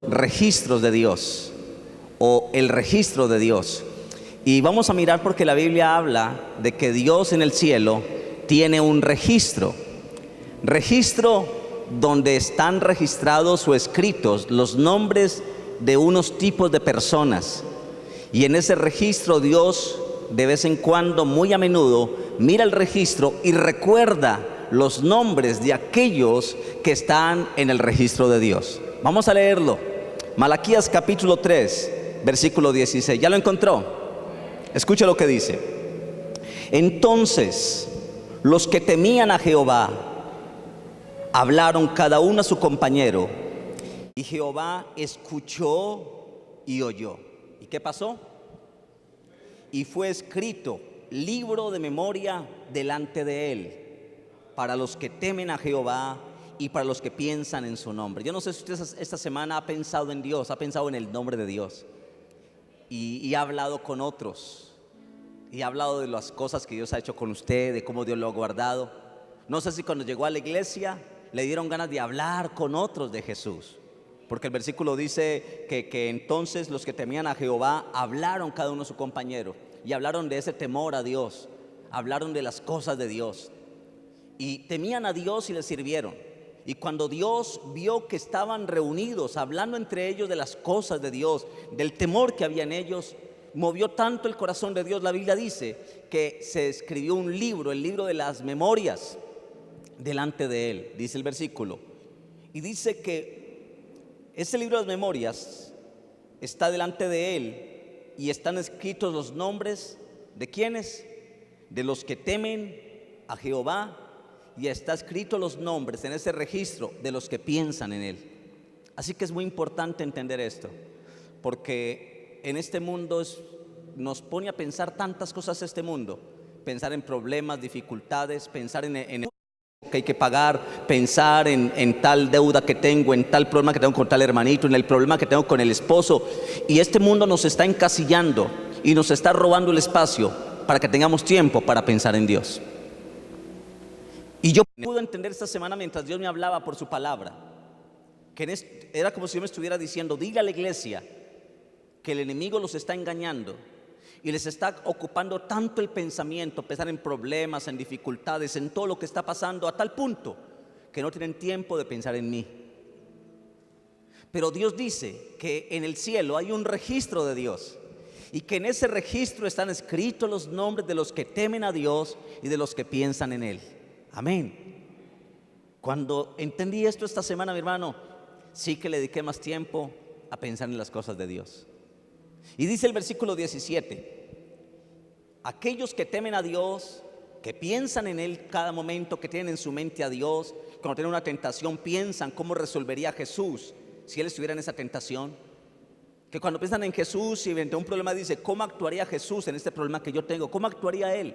registros de Dios o el registro de Dios. Y vamos a mirar porque la Biblia habla de que Dios en el cielo tiene un registro donde están registrados o escritos los nombres de unos tipos de personas. Y en ese registro Dios de vez en cuando, muy a menudo, mira el registro y recuerda los nombres de aquellos que están en el registro de Dios. Vamos a leerlo. Malaquías capítulo 3, versículo 16. ¿Ya lo encontró? Escuche lo que dice. Entonces, los que temían a Jehová hablaron cada uno a su compañero, y Jehová escuchó y oyó. ¿Y qué pasó? Y fue escrito libro de memoria delante de él, para los que temen a Jehová y para los que piensan en su nombre. Yo no sé si usted esta semana ha pensado en Dios, ha pensado en el nombre de Dios y ha hablado con otros y ha hablado de las cosas que Dios ha hecho con usted, de cómo Dios lo ha guardado. No sé si cuando llegó a la iglesia le dieron ganas de hablar con otros de Jesús, porque el versículo dice que entonces los que temían a Jehová hablaron cada uno a su compañero y hablaron de ese temor a Dios, hablaron de las cosas de Dios y temían a Dios y le sirvieron. Y cuando Dios vio que estaban reunidos hablando entre ellos de las cosas de Dios, del temor que había en ellos, movió tanto el corazón de Dios. La Biblia dice que se escribió un libro, el libro de las memorias, delante de él, dice el versículo. Y dice que ese libro de las memorias está delante de él y están escritos los nombres de ¿quiénes? De los que temen a Jehová, y está escrito los nombres en ese registro de los que piensan en él. Así que es muy importante entender esto, porque en este mundo nos pone a pensar tantas cosas este mundo, pensar en problemas, dificultades, pensar en que hay que pagar, pensar en tal deuda que tengo, en tal problema que tengo con tal hermanito, en el problema que tengo con el esposo. Y este mundo nos está encasillando y nos está robando el espacio para que tengamos tiempo para pensar en Dios. Y yo pude entender esta semana mientras Dios me hablaba por su palabra, que era como si yo me estuviera diciendo: dile a la iglesia que el enemigo los está engañando y les está ocupando tanto el pensamiento, pensar en problemas, en dificultades, en todo lo que está pasando, a tal punto que no tienen tiempo de pensar en mí. Pero Dios dice que en el cielo hay un registro de Dios, y que en ese registro están escritos los nombres de los que temen a Dios y de los que piensan en él. Amén. Cuando entendí esto esta semana, mi hermano, sí que le dediqué más tiempo a pensar en las cosas de Dios. Y dice el versículo 17: aquellos que temen a Dios, que piensan en él cada momento, que tienen en su mente a Dios, cuando tienen una tentación piensan cómo resolvería Jesús si él estuviera en esa tentación. Que cuando piensan en Jesús y frente a un problema dice: ¿cómo actuaría Jesús en este problema que yo tengo? ¿Cómo actuaría él?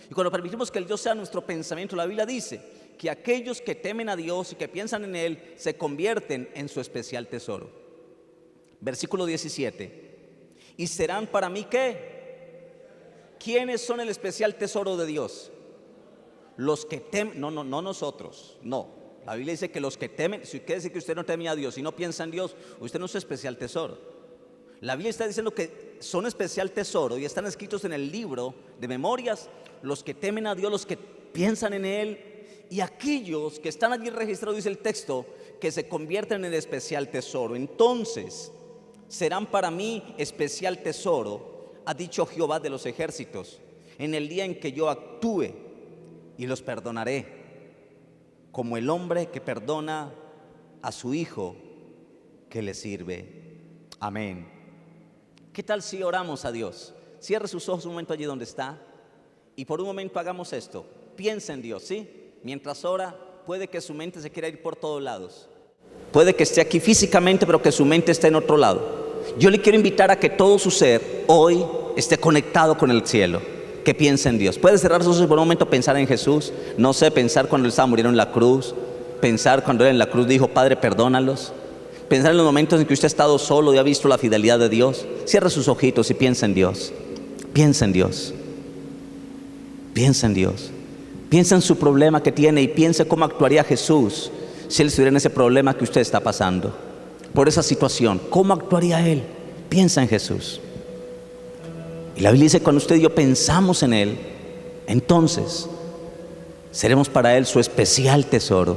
Y cuando permitimos que el Dios sea nuestro pensamiento, la Biblia dice que aquellos que temen a Dios y que piensan en él se convierten en su especial tesoro. Versículo 17: y serán para mí ¿qué? ¿Quiénes son el especial tesoro de Dios? Los que temen, no nosotros, no. La Biblia dice que los que temen. Si quiere decir que usted no teme a Dios y no piensa en Dios, usted no es su especial tesoro. La Biblia está diciendo que son especial tesoro y están escritos en el libro de memorias los que temen a Dios, los que piensan en él, y aquellos que están allí registrados, dice el texto, que se convierten en el especial tesoro. Entonces serán para mí especial tesoro, ha dicho Jehová de los ejércitos, en el día en que yo actúe, y los perdonaré, como el hombre que perdona a su hijo que le sirve. Amén. ¿Qué tal si oramos a Dios? Cierre sus ojos un momento allí donde está y por un momento hagamos esto. Piensa en Dios, ¿sí? Mientras ora, puede que su mente se quiera ir por todos lados. Puede que esté aquí físicamente, pero que su mente esté en otro lado. Yo le quiero invitar a que todo su ser hoy esté conectado con el cielo, que piense en Dios. Puede cerrar sus ojos por un momento, pensar en Jesús. No sé, pensar cuando él estaba muriendo en la cruz, pensar cuando él en la cruz dijo: Padre, perdónalos. Pensar en los momentos en que usted ha estado solo y ha visto la fidelidad de Dios. Cierre sus ojitos y piensa en Dios. Piensa en Dios. Piensa en Dios. Piensa en su problema que tiene y piense cómo actuaría Jesús si él estuviera en ese problema que usted está pasando. por esa situación, ¿cómo actuaría Él? Piensa en Jesús. Y la Biblia dice, cuando usted y yo pensamos en Él, entonces seremos para Él su especial tesoro,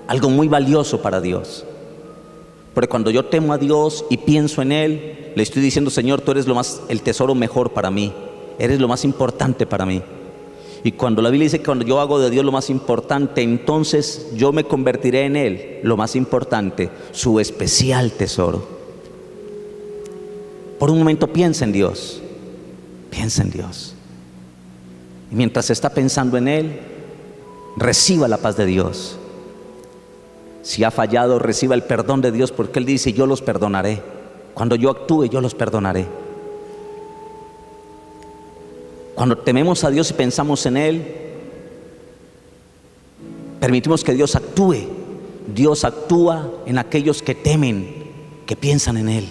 algo muy valioso para Dios. Porque cuando yo temo a Dios y pienso en Él, le estoy diciendo, Señor, tú eres el tesoro mejor para mí, eres lo más importante para mí. Y cuando la Biblia dice que cuando yo hago de Dios lo más importante, entonces yo me convertiré en Él, lo más importante, su especial tesoro. Por un momento piensa en Dios, piensa en Dios. Y mientras está pensando en Él, reciba la paz de Dios. Si ha fallado, reciba el perdón de Dios, porque Él dice, yo los perdonaré. Cuando yo actúe, yo los perdonaré. Cuando tememos a Dios y pensamos en Él, permitimos que Dios actúe. Dios actúa en aquellos que temen, que piensan en Él.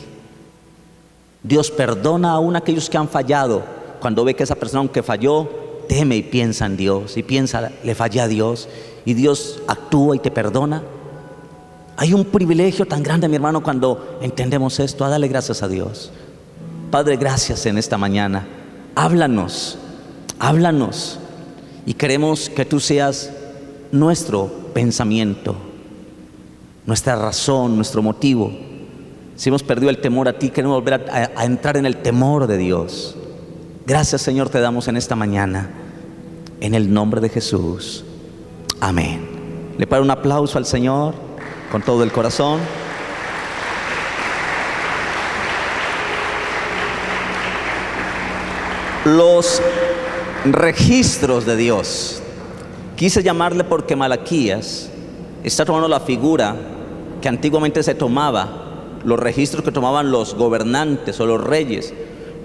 Dios perdona aún a aquellos que han fallado. Cuando ve que esa persona, aunque falló, teme y piensa en Dios. Y piensa, le fallé a Dios. Y Dios actúa y te perdona. Hay un privilegio tan grande, mi hermano, cuando entendemos esto. Dale gracias a Dios. Padre, gracias en esta mañana. Háblanos, háblanos. Y queremos que tú seas nuestro pensamiento, nuestra razón, nuestro motivo. Si hemos perdido el temor a ti, queremos volver a entrar en el temor de Dios. Gracias, Señor, te damos en esta mañana, en el nombre de Jesús. Amén. Le pido un aplauso al Señor con todo el corazón. Los registros de Dios. Quise llamarle porque Malaquías está tomando la figura que antiguamente se tomaba, los registros que tomaban los gobernantes o los reyes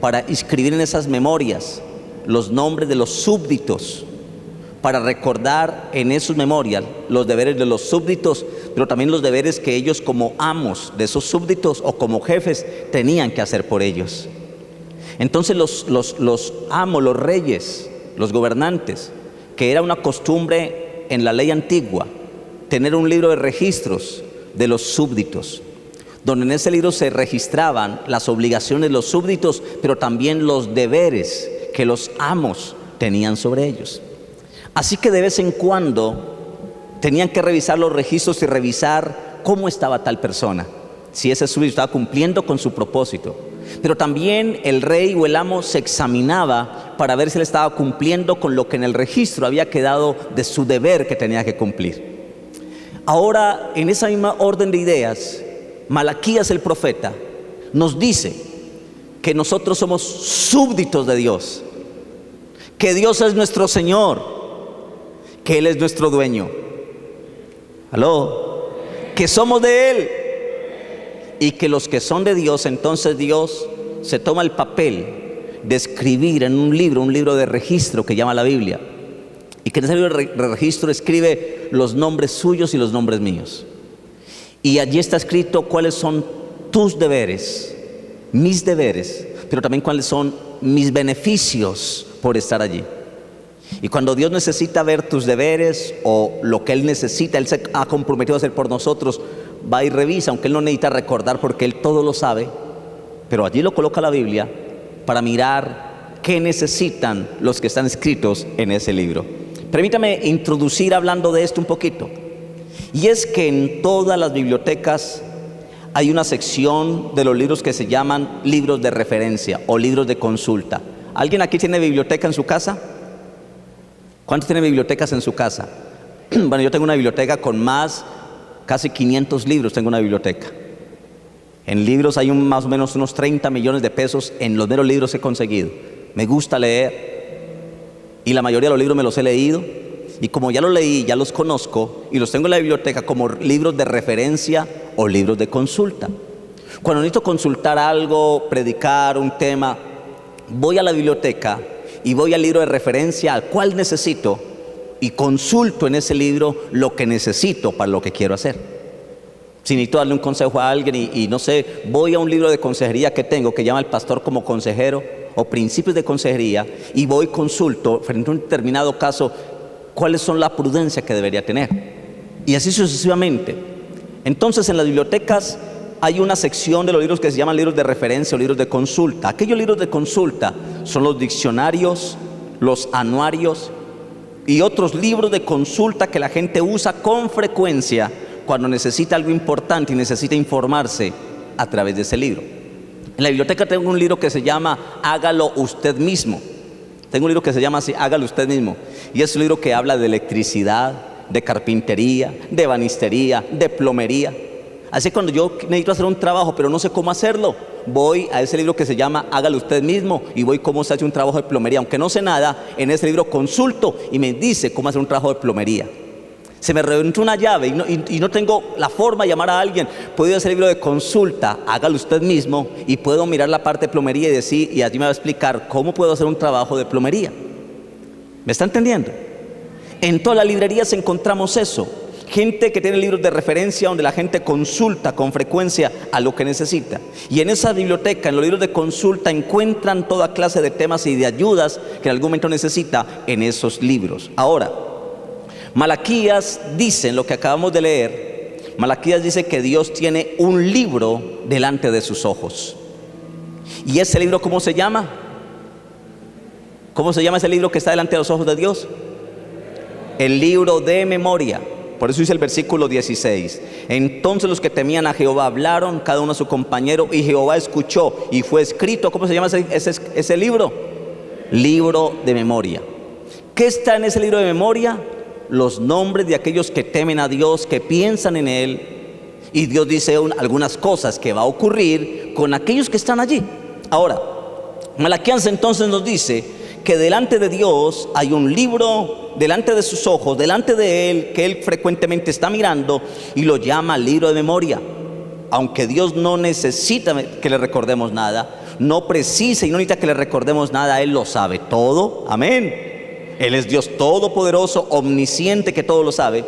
para inscribir en esas memorias los nombres de los súbditos, para recordar en esos memorias los deberes de los súbditos, pero también los deberes que ellos como amos de esos súbditos o como jefes tenían que hacer por ellos. Entonces los amos, los reyes, los gobernantes, que era una costumbre en la ley antigua, tener un libro de registros de los súbditos, donde en ese libro se registraban las obligaciones de los súbditos, pero también los deberes que los amos tenían sobre ellos. Así que de vez en cuando tenían que revisar los registros y revisar cómo estaba tal persona, si ese súbdito estaba cumpliendo con su propósito. Pero también el rey o el amo se examinaba para ver si él estaba cumpliendo con lo que en el registro había quedado de su deber que tenía que cumplir. Ahora, en esa misma orden de ideas, Malaquías el profeta nos dice que nosotros somos súbditos de Dios, que Dios es nuestro Señor, que Él es nuestro dueño. ¿Aló? Que somos de Él. Y que los que son de Dios, entonces Dios se toma el papel de escribir en un libro de registro que llama la Biblia. Y que en ese libro de registro escribe los nombres suyos y los nombres míos. Y allí está escrito cuáles son tus deberes, mis deberes, pero también cuáles son mis beneficios por estar allí. Y cuando Dios necesita ver tus deberes o lo que Él necesita, Él se ha comprometido a hacer por nosotros, va y revisa, aunque Él no necesita recordar porque Él todo lo sabe, pero allí lo coloca la Biblia para mirar qué necesitan los que están escritos en ese libro. Permítame introducir hablando de esto un poquito. Y es que en todas las bibliotecas hay una sección de los libros que se llaman libros de referencia o libros de consulta. ¿Alguien aquí tiene biblioteca en su casa? ¿Cuántos tienen bibliotecas en su casa? Bueno, yo tengo una biblioteca con casi 500 libros, tengo una biblioteca. En libros hay más o menos unos 30 millones de pesos en los meros libros que he conseguido. Me gusta leer y la mayoría de los libros me los he leído. Y como ya los leí, ya los conozco y los tengo en la biblioteca como libros de referencia o libros de consulta. Cuando necesito consultar algo, predicar un tema, voy a la biblioteca y voy al libro de referencia al cual necesito y consulto en ese libro lo que necesito para lo que quiero hacer. Si necesito darle un consejo a alguien y no sé, voy a un libro de consejería que tengo que llama El Pastor como Consejero o Principios de Consejería y voy y consulto frente a un determinado caso cuáles son la prudencia que debería tener y así sucesivamente. Entonces en las bibliotecas hay una sección de los libros que se llaman libros de referencia o libros de consulta. Aquellos libros de consulta son los diccionarios, los anuarios y otros libros de consulta que la gente usa con frecuencia cuando necesita algo importante y necesita informarse a través de ese libro. En la biblioteca tengo un libro que se llama Hágalo Usted Mismo. Tengo un libro que se llama así, Hágalo Usted Mismo. Y es un libro que habla de electricidad, de carpintería, de ebanistería, de plomería. Así que cuando yo necesito hacer un trabajo pero no sé cómo hacerlo, voy a ese libro que se llama Hágalo Usted Mismo y voy cómo se hace un trabajo de plomería. Aunque no sé nada, en ese libro consulto y me dice cómo hacer un trabajo de plomería. Se me reventó una llave y no tengo la forma de llamar a alguien. Puedo ir a ese libro de consulta, Hágalo Usted Mismo, y puedo mirar la parte de plomería y decir, y allí me va a explicar cómo puedo hacer un trabajo de plomería. ¿Me está entendiendo? En todas las librerías encontramos eso. Gente que tiene libros de referencia donde la gente consulta con frecuencia a lo que necesita. Y en esa biblioteca, en los libros de consulta, encuentran toda clase de temas y de ayudas que en algún momento necesita en esos libros. Ahora, Malaquías dice, en lo que acabamos de leer, Malaquías dice que Dios tiene un libro delante de sus ojos. ¿Y ese libro cómo se llama? ¿Cómo se llama ese libro que está delante de los ojos de Dios? El libro de memoria. Por eso dice el versículo 16. Entonces los que temían a Jehová hablaron, cada uno a su compañero, y Jehová escuchó, y fue escrito. ¿Cómo se llama ese libro? Libro de memoria. ¿Qué está en ese libro de memoria? Los nombres de aquellos que temen a Dios, que piensan en Él. Y Dios dice algunas cosas que va a ocurrir con aquellos que están allí. Ahora, Malaquías entonces nos dice que delante de Dios hay un libro, delante de sus ojos, delante de Él, que Él frecuentemente está mirando y lo llama libro de memoria. Aunque Dios no necesita que le recordemos nada, no precisa y no necesita que le recordemos nada, Él lo sabe todo. Amén. Él es Dios todopoderoso, omnisciente, que todo lo sabe.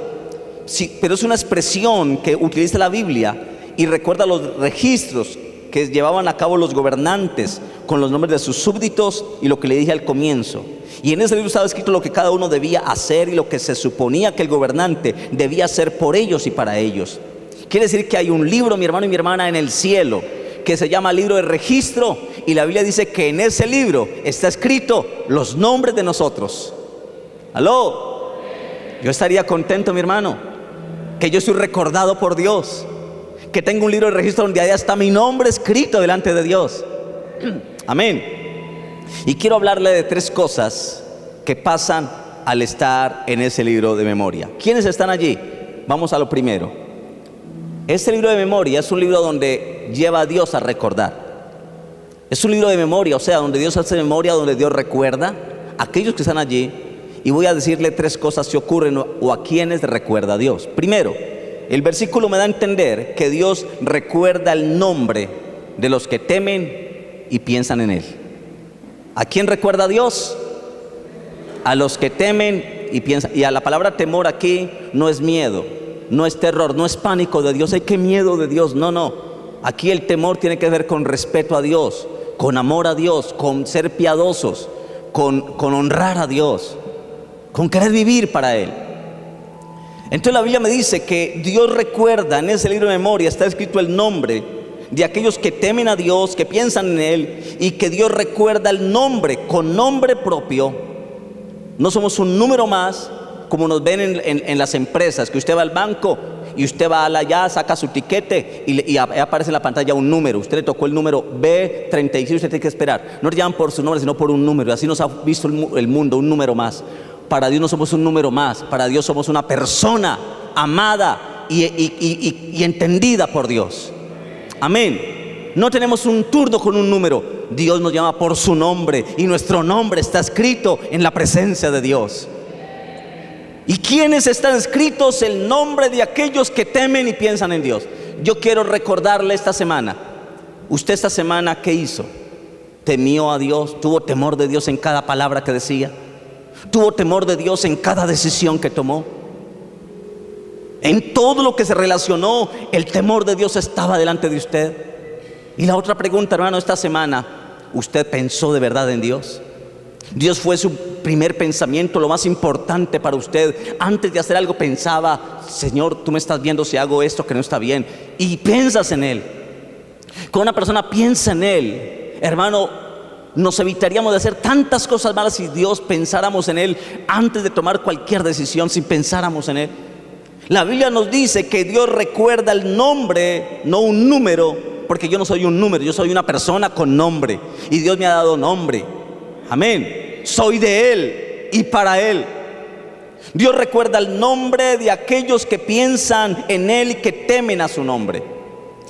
Sí, pero es una expresión que utiliza la Biblia y recuerda los registros que llevaban a cabo los gobernantes con los nombres de sus súbditos y lo que le dije al comienzo. Y en ese libro estaba escrito lo que cada uno debía hacer y lo que se suponía que el gobernante debía hacer por ellos y para ellos. Quiere decir que hay un libro, mi hermano y mi hermana, en el cielo que se llama libro de registro, y la Biblia dice que en ese libro está escrito los nombres de nosotros. ¿Aló? Yo estaría contento, mi hermano, que yo soy recordado por Dios, que tengo un libro de registro donde allá está mi nombre escrito delante de Dios. Amén. Y quiero hablarle de tres cosas que pasan al estar en ese libro de memoria. ¿Quiénes están allí? Vamos a lo primero. Este libro de memoria es un libro donde lleva a Dios a recordar. Es un libro de memoria, o sea, donde Dios hace memoria, donde Dios recuerda a aquellos que están allí. Y voy a decirle tres cosas que ocurren o a quienes recuerda Dios. Primero, el versículo me da a entender que Dios recuerda el nombre de los que temen y piensan en Él. ¿A quién recuerda Dios? A los que temen y piensan. Y a la palabra temor aquí no es miedo, no es terror, no es pánico de Dios. ¡Ay, qué miedo de Dios! No, no. Aquí el temor tiene que ver con respeto a Dios, con amor a Dios, con ser piadosos, con honrar a Dios, con querer vivir para Él. Entonces la Biblia me dice que Dios recuerda, en ese libro de memoria está escrito el nombre de aquellos que temen a Dios, que piensan en Él, y que Dios recuerda el nombre con nombre propio. No somos un número más, como nos ven en las empresas, que usted va al banco y usted va allá, saca su tiquete y aparece en la pantalla un número. Usted le tocó el número B36, usted tiene que esperar. No le llaman por su nombre, sino por un número. Así nos ha visto el mundo, un número más. Para Dios no somos un número más, para Dios somos una persona amada y entendida por Dios. Amén. No tenemos un turno con un número. Dios nos llama por su nombre y nuestro nombre está escrito en la presencia de Dios. ¿Y quiénes están escritos? El nombre de aquellos que temen y piensan en Dios. Yo quiero recordarle esta semana. ¿Usted esta semana qué hizo? ¿Temió a Dios? ¿Tuvo temor de Dios en cada palabra que decía? ¿Tuvo temor de Dios en cada decisión que tomó? En todo lo que se relacionó, el temor de Dios estaba delante de usted. Y la otra pregunta, hermano, esta semana, ¿usted pensó de verdad en Dios? ¿Dios fue su primer pensamiento, lo más importante para usted? Antes de hacer algo pensaba, Señor, tú me estás viendo si hago esto que no está bien. Y piensas en Él. Cuando una persona piensa en Él, hermano, nos evitaríamos de hacer tantas cosas malas si Dios pensáramos en Él antes de tomar cualquier decisión, si pensáramos en Él. La Biblia nos dice que Dios recuerda el nombre, no un número, porque yo no soy un número, yo soy una persona con nombre y Dios me ha dado nombre. Amén. Soy de Él y para Él. Dios recuerda el nombre de aquellos que piensan en Él y que temen a su nombre.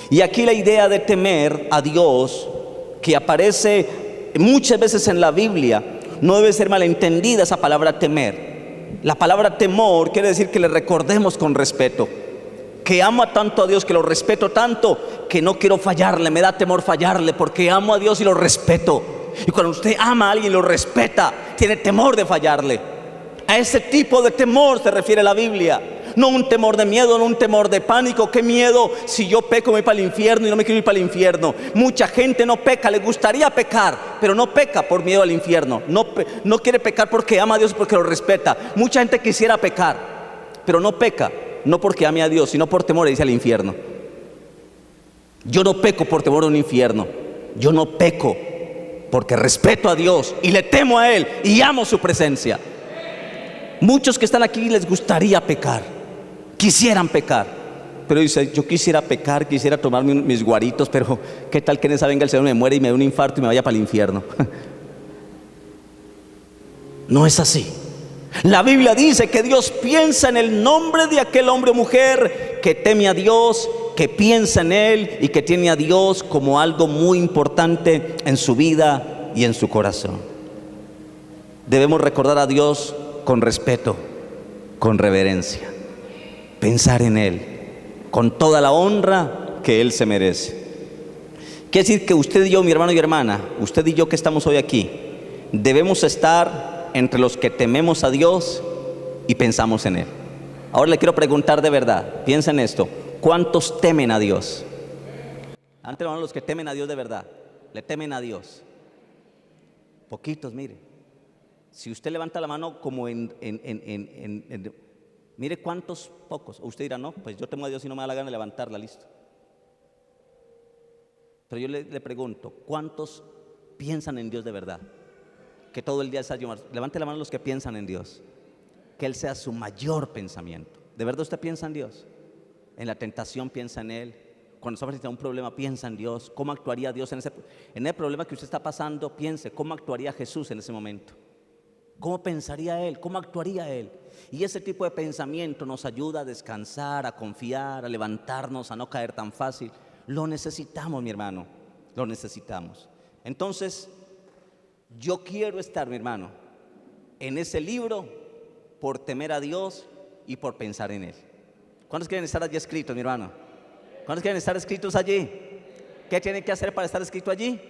Y aquí la idea de temer a Dios, que aparece muchas veces en la Biblia, no debe ser malentendida esa palabra temer. La palabra temor quiere decir que le recordemos con respeto, que amo tanto a Dios, que lo respeto tanto, que no quiero fallarle, me da temor fallarle, porque amo a Dios y lo respeto. Y cuando usted ama a alguien y lo respeta, tiene temor de fallarle. A ese tipo de temor se refiere la Biblia. No un temor de miedo, no un temor de pánico. ¿Qué miedo? Si yo peco me voy para el infierno y no me quiero ir para el infierno. Mucha gente no peca, le gustaría pecar, pero no peca por miedo al infierno. No quiere pecar porque ama a Dios y porque lo respeta. Mucha gente quisiera pecar, pero no peca, no porque ame a Dios, sino por temor a irse al infierno. Yo no peco por temor a un infierno. Yo no peco porque respeto a Dios y le temo a Él y amo su presencia. Muchos que están aquí les gustaría pecar, quisieran pecar, pero dice: yo quisiera pecar, quisiera tomarme mis guaritos, pero qué tal que en esa venga el Señor, me muere y me dé un infarto y me vaya para el infierno. No es así. La Biblia dice que Dios piensa en el nombre de aquel hombre o mujer que teme a Dios, que piensa en Él y que tiene a Dios como algo muy importante en su vida y en su corazón. Debemos recordar a Dios con respeto, con reverencia, pensar en Él con toda la honra que Él se merece. Quiere decir que usted y yo, mi hermano y hermana, usted y yo que estamos hoy aquí, debemos estar entre los que tememos a Dios y pensamos en Él. Ahora le quiero preguntar de verdad, piensa en esto: ¿cuántos temen a Dios? Antes eran los que temen a Dios de verdad, le temen a Dios. Poquitos, mire. Si usted levanta la mano como mire cuántos pocos. O usted dirá: no, pues yo temo a Dios y no me da la gana de levantarla, listo. Pero yo le pregunto: ¿cuántos piensan en Dios de verdad? Que todo el día es ayunar. Levante la mano los que piensan en Dios, que Él sea su mayor pensamiento. ¿De verdad usted piensa en Dios? En la tentación piensa en Él. Cuando está frente a un problema piensa en Dios. ¿Cómo actuaría Dios en el problema que usted está pasando? Piense, ¿cómo actuaría Jesús en ese momento? ¿Cómo pensaría Él? ¿Cómo actuaría Él? Y ese tipo de pensamiento nos ayuda a descansar, a confiar, a levantarnos, a no caer tan fácil. Lo necesitamos, mi hermano, lo necesitamos. Entonces, yo quiero estar, mi hermano, en ese libro por temer a Dios y por pensar en Él. ¿Cuántos quieren estar allí escritos, mi hermano? ¿Cuántos quieren estar escritos allí? ¿Qué tienen que hacer para estar escrito allí?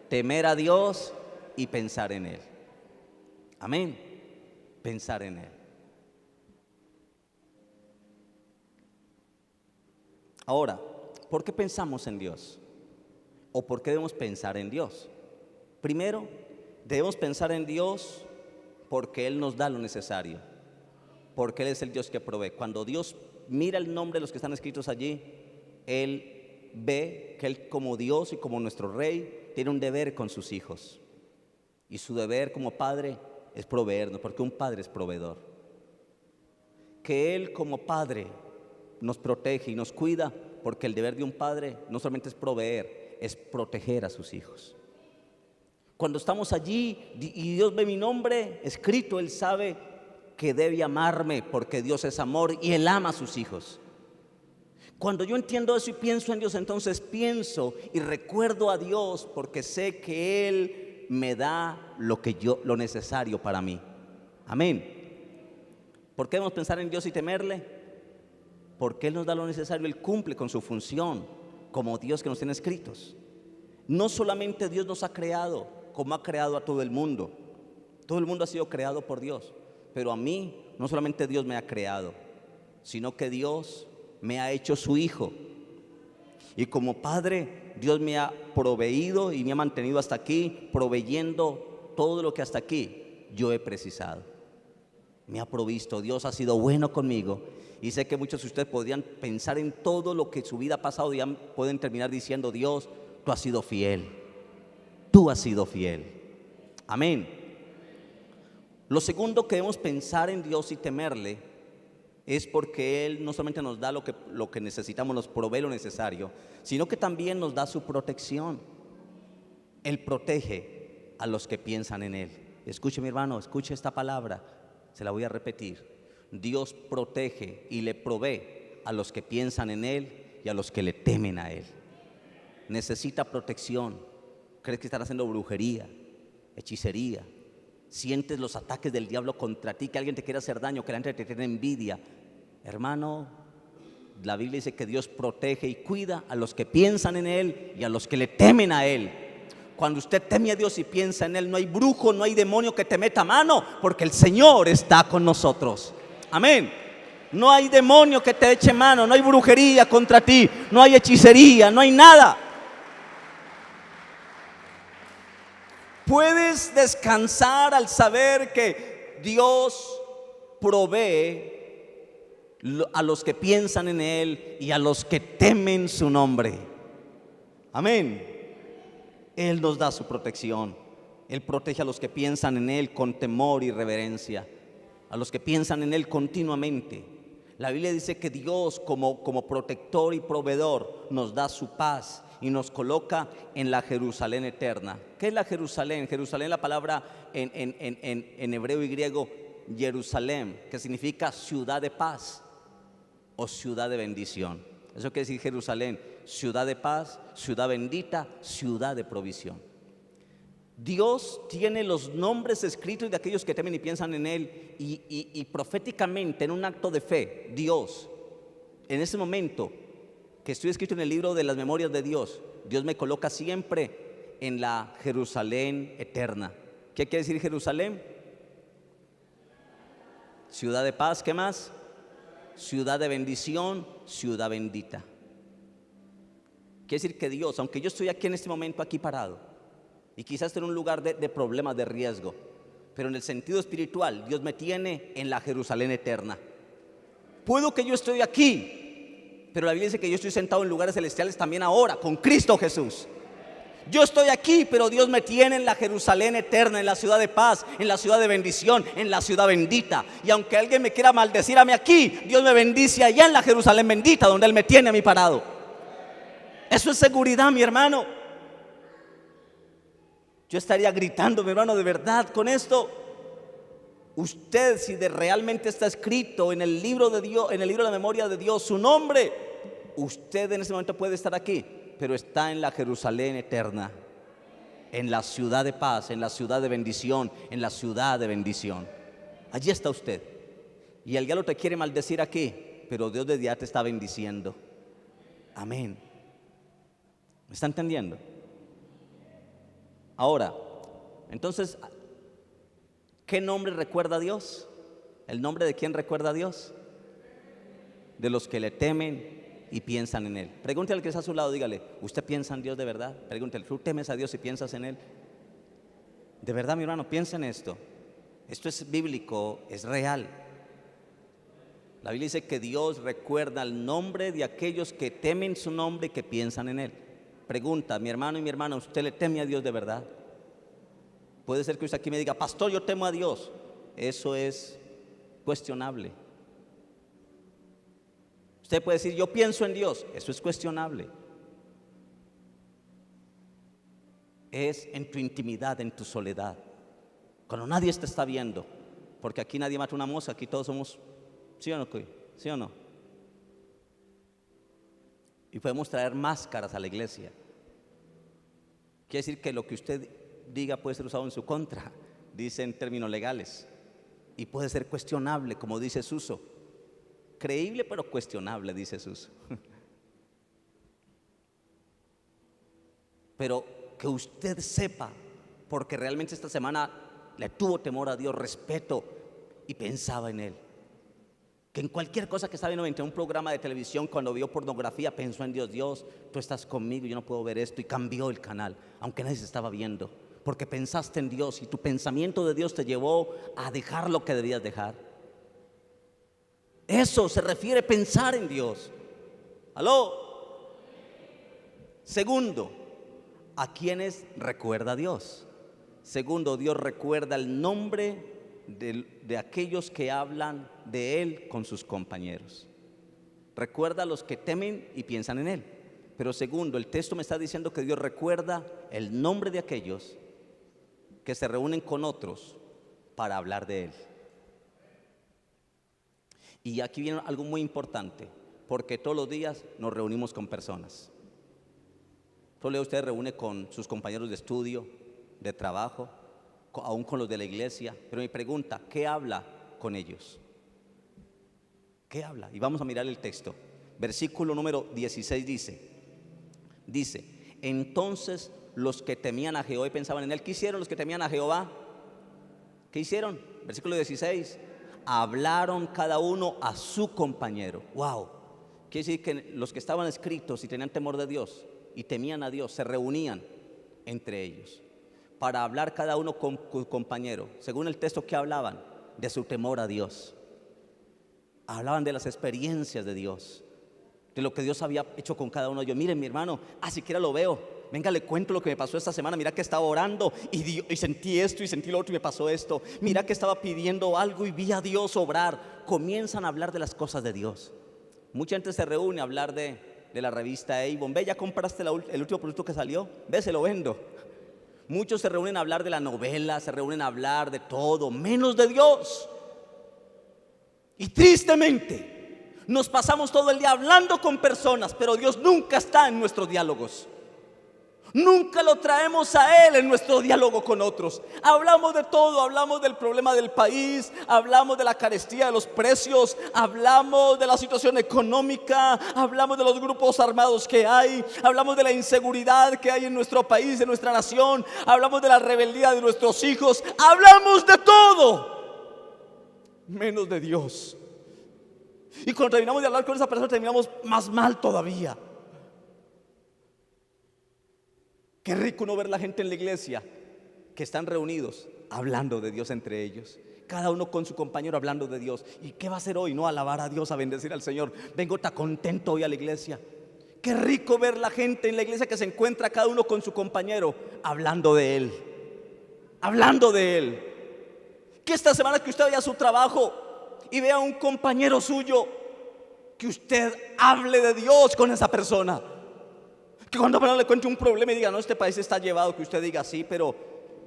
Temer a Dios y pensar en Él. Amén. Pensar en Él. Ahora, ¿por qué pensamos en Dios? ¿O por qué debemos pensar en Dios? Primero, debemos pensar en Dios porque Él nos da lo necesario, porque Él es el Dios que provee. Cuando Dios mira el nombre de los que están escritos allí, Él ve que Él, como Dios y como nuestro Rey, tiene un deber con sus hijos. Y su deber como padre es proveernos, porque un padre es proveedor. Que Él como padre nos protege y nos cuida, porque el deber de un padre no solamente es proveer, es proteger a sus hijos. Cuando estamos allí y Dios ve mi nombre escrito, Él sabe que debe amarme, porque Dios es amor y Él ama a sus hijos. Cuando yo entiendo eso y pienso en Dios, entonces pienso y recuerdo a Dios, porque sé que Él me da lo necesario para mí. Amén. ¿Por qué debemos pensar en Dios y temerle? Porque Él nos da lo necesario. Él cumple con su función como Dios que nos tiene escritos. No solamente Dios nos ha creado, como ha creado a todo el mundo. Todo el mundo ha sido creado por Dios. Pero a mí, no solamente Dios me ha creado, sino que Dios me ha hecho su hijo. Y como padre, Dios me ha proveído y me ha mantenido hasta aquí, proveyendo todo lo que hasta aquí yo he precisado. me ha provisto, Dios ha sido bueno conmigo. Y sé que muchos de ustedes podrían pensar en todo lo que su vida ha pasado y ya pueden terminar diciendo: Dios, tú has sido fiel, tú has sido fiel. Amén. Lo segundo que debemos pensar en Dios y temerle es porque Él no solamente nos da lo que necesitamos, nos provee lo necesario, sino que también nos da su protección. Él protege a los que piensan en Él. Escuche, mi hermano, escuche esta palabra, se la voy a repetir. Dios protege y le provee a los que piensan en Él y a los que le temen a Él. Necesita protección. ¿Crees que están haciendo brujería, hechicería? Sientes los ataques del diablo contra ti, que alguien te quiere hacer daño, que la gente te tiene envidia. Hermano, la Biblia dice que Dios protege y cuida a los que piensan en Él y a los que le temen a Él. Cuando usted teme a Dios y piensa en Él, no hay brujo, no hay demonio que te meta mano, porque el Señor está con nosotros. Amén. No hay demonio que te eche mano, no hay brujería contra ti, no hay hechicería, no hay nada. Puedes descansar al saber que Dios provee a los que piensan en Él y a los que temen su nombre. Amén. Él nos da su protección. Él protege a los que piensan en Él con temor y reverencia, a los que piensan en Él continuamente. La Biblia dice que Dios como protector y proveedor nos da su paz y nos coloca en la Jerusalén eterna. ¿Qué es la Jerusalén? Jerusalén, la palabra en hebreo y griego, Jerusalén, que significa ciudad de paz o ciudad de bendición. Eso quiere decir Jerusalén, ciudad de paz, ciudad bendita, ciudad de provisión. Dios tiene los nombres escritos de aquellos que temen y piensan en Él, y proféticamente, en un acto de fe, Dios, en ese momento que estoy escrito en el libro de las memorias de Dios, Dios me coloca siempre en la Jerusalén eterna. ¿Qué quiere decir Jerusalén? Ciudad de paz, ¿qué más? Ciudad de bendición, ciudad bendita. Quiere decir que Dios, aunque yo estoy aquí en este momento, aquí parado, y quizás en un lugar de problemas, de riesgo, pero en el sentido espiritual, Dios me tiene en la Jerusalén eterna. Puedo que yo estoy aquí, pero la Biblia dice que yo estoy sentado en lugares celestiales también ahora, con Cristo Jesús. Yo estoy aquí, pero Dios me tiene en la Jerusalén eterna, en la ciudad de paz, en la ciudad de bendición, en la ciudad bendita. Y aunque alguien me quiera maldecir a mí aquí, Dios me bendice allá en la Jerusalén bendita, donde Él me tiene a mí parado. Eso es seguridad, mi hermano. Yo estaría gritando, mi hermano, de verdad con esto. Usted, si realmente está escrito en el libro de Dios, en el libro de la memoria de Dios, su nombre, usted en ese momento puede estar aquí, pero está en la Jerusalén eterna, en la ciudad de paz, en la ciudad de bendición, en la ciudad de bendición. Allí está usted. Y el diablo te quiere maldecir aquí, pero Dios desde ya te está bendiciendo. Amén. ¿Me está entendiendo? Ahora, entonces, ¿qué nombre recuerda a Dios? ¿El nombre de quién recuerda a Dios? De los que le temen y piensan en Él. Pregúntale al que está a su lado, dígale: ¿usted piensa en Dios de verdad? Pregúntale: ¿tú temes a Dios y piensas en Él? De verdad, mi hermano, piensa en esto. Esto es bíblico, es real. La Biblia dice que Dios recuerda el nombre de aquellos que temen su nombre y que piensan en Él. Pregunta, mi hermano y mi hermana, ¿usted le teme a Dios de verdad? Puede ser que usted aquí me diga: pastor, yo temo a Dios. Eso es cuestionable. Usted puede decir: yo pienso en Dios. Eso es cuestionable. Es en tu intimidad, en tu soledad, cuando nadie te está viendo, porque aquí nadie mata una mosca, aquí todos somos, ¿sí o no? ¿Sí o no? Y podemos traer máscaras a la iglesia. Quiere decir que lo que usted diga puede ser usado en su contra, dice en términos legales, y puede ser cuestionable, como dice Suso. Creíble pero cuestionable, dice Suso. Pero que usted sepa, porque realmente esta semana le tuvo temor a Dios, respeto, y pensaba en Él. Que en cualquier cosa que estaba viendo, en un programa de televisión, cuando vio pornografía, pensó en Dios: Dios, tú estás conmigo, yo no puedo ver esto, y cambió el canal, aunque nadie se estaba viendo, porque pensaste en Dios, y tu pensamiento de Dios te llevó a dejar lo que debías dejar. Eso se refiere a pensar en Dios. ¿Aló? Segundo, ¿a quiénes recuerda Dios? Segundo, Dios recuerda el nombre de aquellos que hablan de Él con sus compañeros. Recuerda a los que temen y piensan en Él. Pero segundo, el texto me está diciendo que Dios recuerda el nombre de aquellos que se reúnen con otros para hablar de Él. Y aquí viene algo muy importante, porque todos los días nos reunimos con personas. Todos los días usted reúne con sus compañeros de estudio, de trabajo, aún con los de la iglesia. Pero mi pregunta, ¿qué habla con ellos? ¿Qué habla? Y vamos a mirar el texto. Versículo número 16 dice, entonces los que temían a Jehová y pensaban en Él. ¿Qué hicieron los que temían a Jehová? ¿Qué hicieron? Versículo 16, hablaron cada uno a su compañero. Wow. Quiere decir que los que estaban escritos y tenían temor de Dios y temían a Dios se reunían entre ellos para hablar cada uno con su compañero. Según el texto, que hablaban de su temor a Dios, hablaban de las experiencias de Dios, de lo que Dios había hecho con cada uno de ellos. Miren, mi hermano, siquiera lo veo, venga, le cuento lo que me pasó esta semana. Mira que estaba orando y sentí esto y sentí lo otro y me pasó esto. Mira que estaba pidiendo algo y vi a Dios obrar. Comienzan a hablar de las cosas de Dios. Mucha gente se reúne a hablar de la revista Avon. Ve, ya compraste el último producto que salió, ve, se lo vendo. Muchos se reúnen a hablar de la novela, se reúnen a hablar de todo, menos de Dios. Y tristemente nos pasamos todo el día hablando con personas, pero Dios nunca está en nuestros diálogos. Nunca lo traemos a Él en nuestro diálogo con otros. Hablamos de todo, hablamos del problema del país, hablamos de la carestía de los precios, hablamos de la situación económica, hablamos de los grupos armados que hay, hablamos de la inseguridad que hay en nuestro país, en nuestra nación, hablamos de la rebeldía de nuestros hijos, hablamos de todo, menos de Dios. Y cuando terminamos de hablar con esa persona, terminamos más mal todavía. Qué rico no ver la gente en la iglesia que están reunidos hablando de Dios entre ellos, cada uno con su compañero hablando de Dios. ¿Y qué va a hacer hoy? No, alabar a Dios, a bendecir al Señor. Vengo tan contento hoy a la iglesia. Qué rico ver la gente en la iglesia que se encuentra cada uno con su compañero hablando de Él, hablando de Él. Que esta semana que usted vaya a su trabajo y vea a un compañero suyo, que usted hable de Dios con esa persona. Que cuando le cuente un problema y diga, no, este país está llevado, que usted diga, sí, pero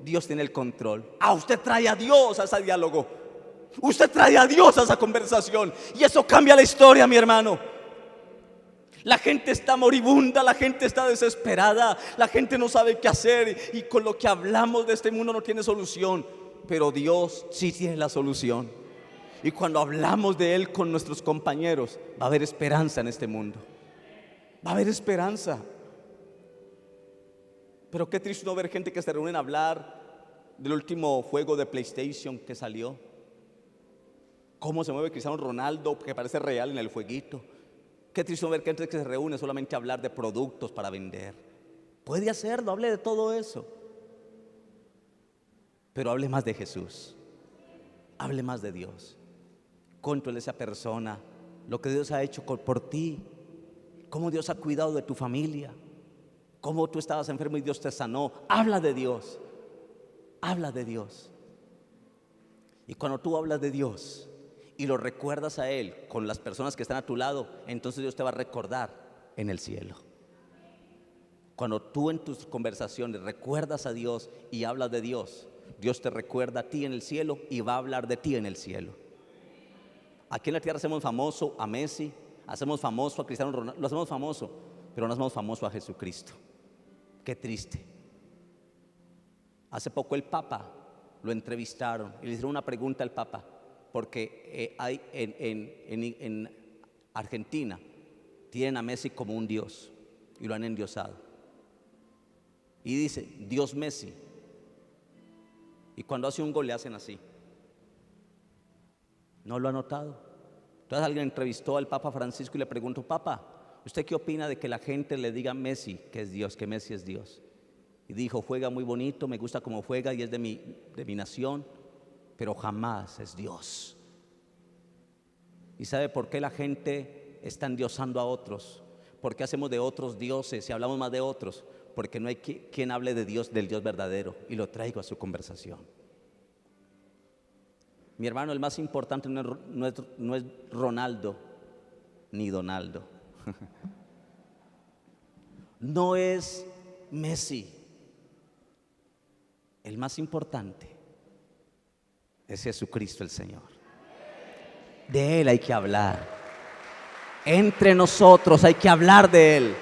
Dios tiene el control. Usted trae a Dios a ese diálogo, usted trae a Dios a esa conversación, y eso cambia la historia, mi hermano. La gente está moribunda, la gente está desesperada, la gente no sabe qué hacer, y con lo que hablamos de este mundo no tiene solución, pero Dios sí tiene la solución. Y cuando hablamos de Él con nuestros compañeros, va a haber esperanza en este mundo, va a haber esperanza. Pero qué triste no ver gente que se reúnen a hablar del último juego de PlayStation que salió, cómo se mueve Cristiano Ronaldo, que parece real en el jueguito. Qué triste no ver gente que se reúne solamente a hablar de productos para vender. Puede hacerlo, hable de todo eso, pero hable más de Jesús, hable más de Dios. Cuéntale a esa persona lo que Dios ha hecho por ti, cómo Dios ha cuidado de tu familia, cómo tú estabas enfermo y Dios te sanó. Habla de Dios, habla de Dios. Y cuando tú hablas de Dios y lo recuerdas a Él con las personas que están a tu lado, entonces Dios te va a recordar en el cielo. Cuando tú en tus conversaciones recuerdas a Dios y hablas de Dios, Dios te recuerda a ti en el cielo y va a hablar de ti en el cielo. Aquí en la tierra hacemos famoso a Messi, hacemos famoso a Cristiano Ronaldo, lo hacemos famoso, pero no hacemos famoso a Jesucristo. Qué triste. Hace poco el Papa lo entrevistaron y le hicieron una pregunta al Papa, porque hay en Argentina tienen a Messi como un Dios y lo han endiosado. Y dice, Dios Messi. Y cuando hace un gol le hacen así. ¿No lo ha notado? Entonces alguien entrevistó al Papa Francisco y le preguntó, Papa, ¿usted qué opina de que la gente le diga a Messi que es Dios, que Messi es Dios? Y dijo, juega muy bonito, me gusta cómo juega y es de mi nación, pero jamás es Dios. ¿Y sabe por qué la gente está endiosando a otros? ¿Por qué hacemos de otros dioses y hablamos más de otros? Porque no hay quien hable de Dios, del Dios verdadero, y lo traigo a su conversación. Mi hermano, el más importante no es Ronaldo ni Donaldo. No es Messi. El más importante es Jesucristo el Señor. De Él hay que hablar. Entre nosotros hay que hablar de Él.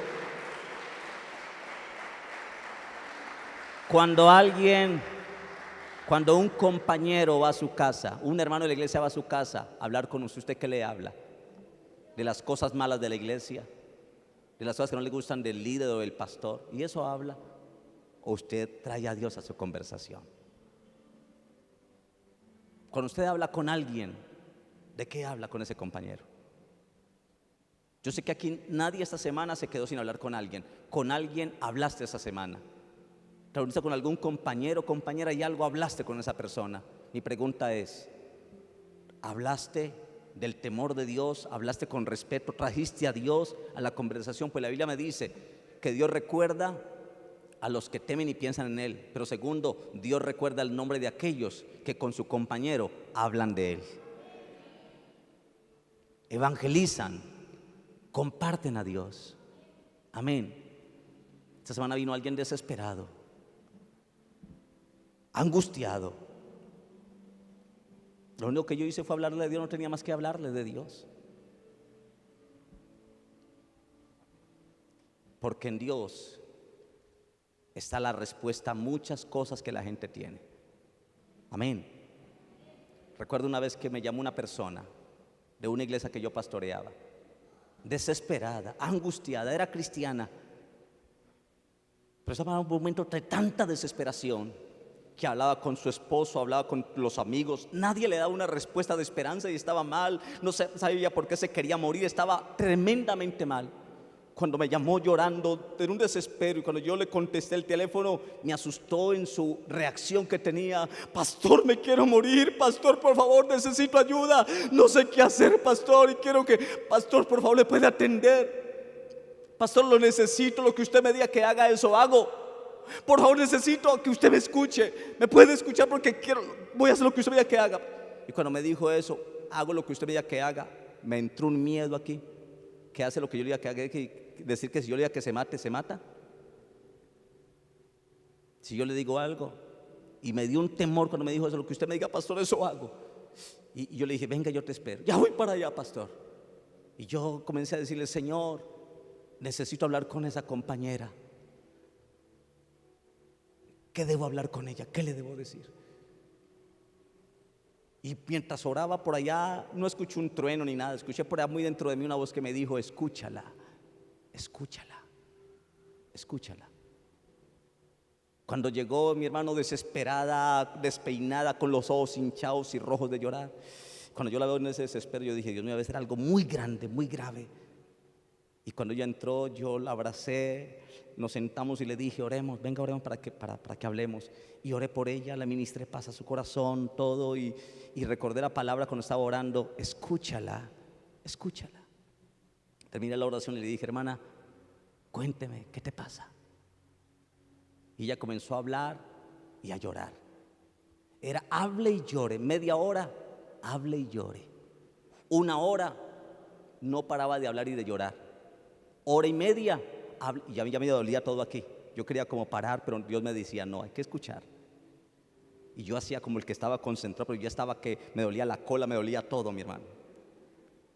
Cuando un compañero va a su casa, un hermano de la iglesia va a su casa a hablar con usted, ¿qué le habla? De las cosas malas de la iglesia, de las cosas que no le gustan del líder o del pastor, y eso habla. ¿O usted trae a Dios a su conversación? Cuando usted habla con alguien, ¿de qué habla con ese compañero? Yo sé que aquí nadie esta semana se quedó sin hablar con alguien. Con alguien hablaste esta semana. Te reuniste con algún compañero o compañera y algo hablaste con esa persona. Mi pregunta es, ¿hablaste del temor de Dios? ¿Hablaste con respeto? ¿Trajiste a Dios a la conversación? Pues la Biblia me dice que Dios recuerda a los que temen y piensan en Él. Pero segundo, Dios recuerda el nombre de aquellos que con su compañero hablan de Él. Evangelizan, comparten a Dios. Amén. Esta semana vino alguien desesperado, angustiado. Lo único que yo hice fue hablarle de Dios, no tenía más que hablarle de Dios. Porque en Dios está la respuesta a muchas cosas que la gente tiene. Amén. Recuerdo una vez que me llamó una persona de una iglesia que yo pastoreaba, desesperada, angustiada, era cristiana, pero estaba en un momento de tanta desesperación que hablaba con su esposo, hablaba con los amigos, nadie le daba una respuesta de esperanza y estaba mal, no sabía por qué se quería morir, estaba tremendamente mal. Cuando me llamó llorando en un desespero, y cuando yo le contesté el teléfono, me asustó en su reacción que tenía. Pastor, me quiero morir, pastor, por favor, necesito ayuda, no sé qué hacer, pastor, y quiero que, pastor, por favor, le puede atender. Pastor, lo necesito, lo que usted me diga que haga, eso hago. Por favor, necesito que usted me escuche, me puede escuchar porque voy a hacer lo que usted me diga que haga. Y cuando me dijo eso, hago lo que usted me diga que haga, me entró un miedo aquí. Que hace lo que yo le diga que haga, que decir que si yo le diga que se mate, se mata. Si yo le digo algo, y me dio un temor cuando me dijo eso, lo que usted me diga, pastor, eso hago. Y yo le dije, venga, yo te espero, ya voy para allá, pastor. Y yo comencé a decirle, Señor, necesito hablar con esa compañera. ¿Qué debo hablar con ella? ¿Qué le debo decir? Y mientras oraba por allá, no escuché un trueno ni nada, escuché por allá muy dentro de mí una voz que me dijo, escúchala, escúchala, escúchala. Cuando llegó mi hermano desesperada, despeinada, con los ojos hinchados y rojos de llorar, cuando yo la veo en ese desespero, yo dije, Dios mío, debe ser algo muy grande, muy grave. Y cuando ella entró, yo la abracé, nos sentamos y le dije, oremos, venga, oremos para que hablemos. Y oré por ella, le ministré paz a su corazón, todo, y recordé la palabra cuando estaba orando, escúchala, escúchala. Terminé la oración y le dije, hermana, cuénteme, ¿qué te pasa? Y ella comenzó a hablar y a llorar. Era hable y llore, media hora, hable y llore. Una hora, no paraba de hablar y de llorar. Hora y media, y ya me dolía todo aquí. Yo quería como parar, pero Dios me decía, no, hay que escuchar. Y yo hacía como el que estaba concentrado, pero ya estaba que me dolía la cola, me dolía todo, mi hermano.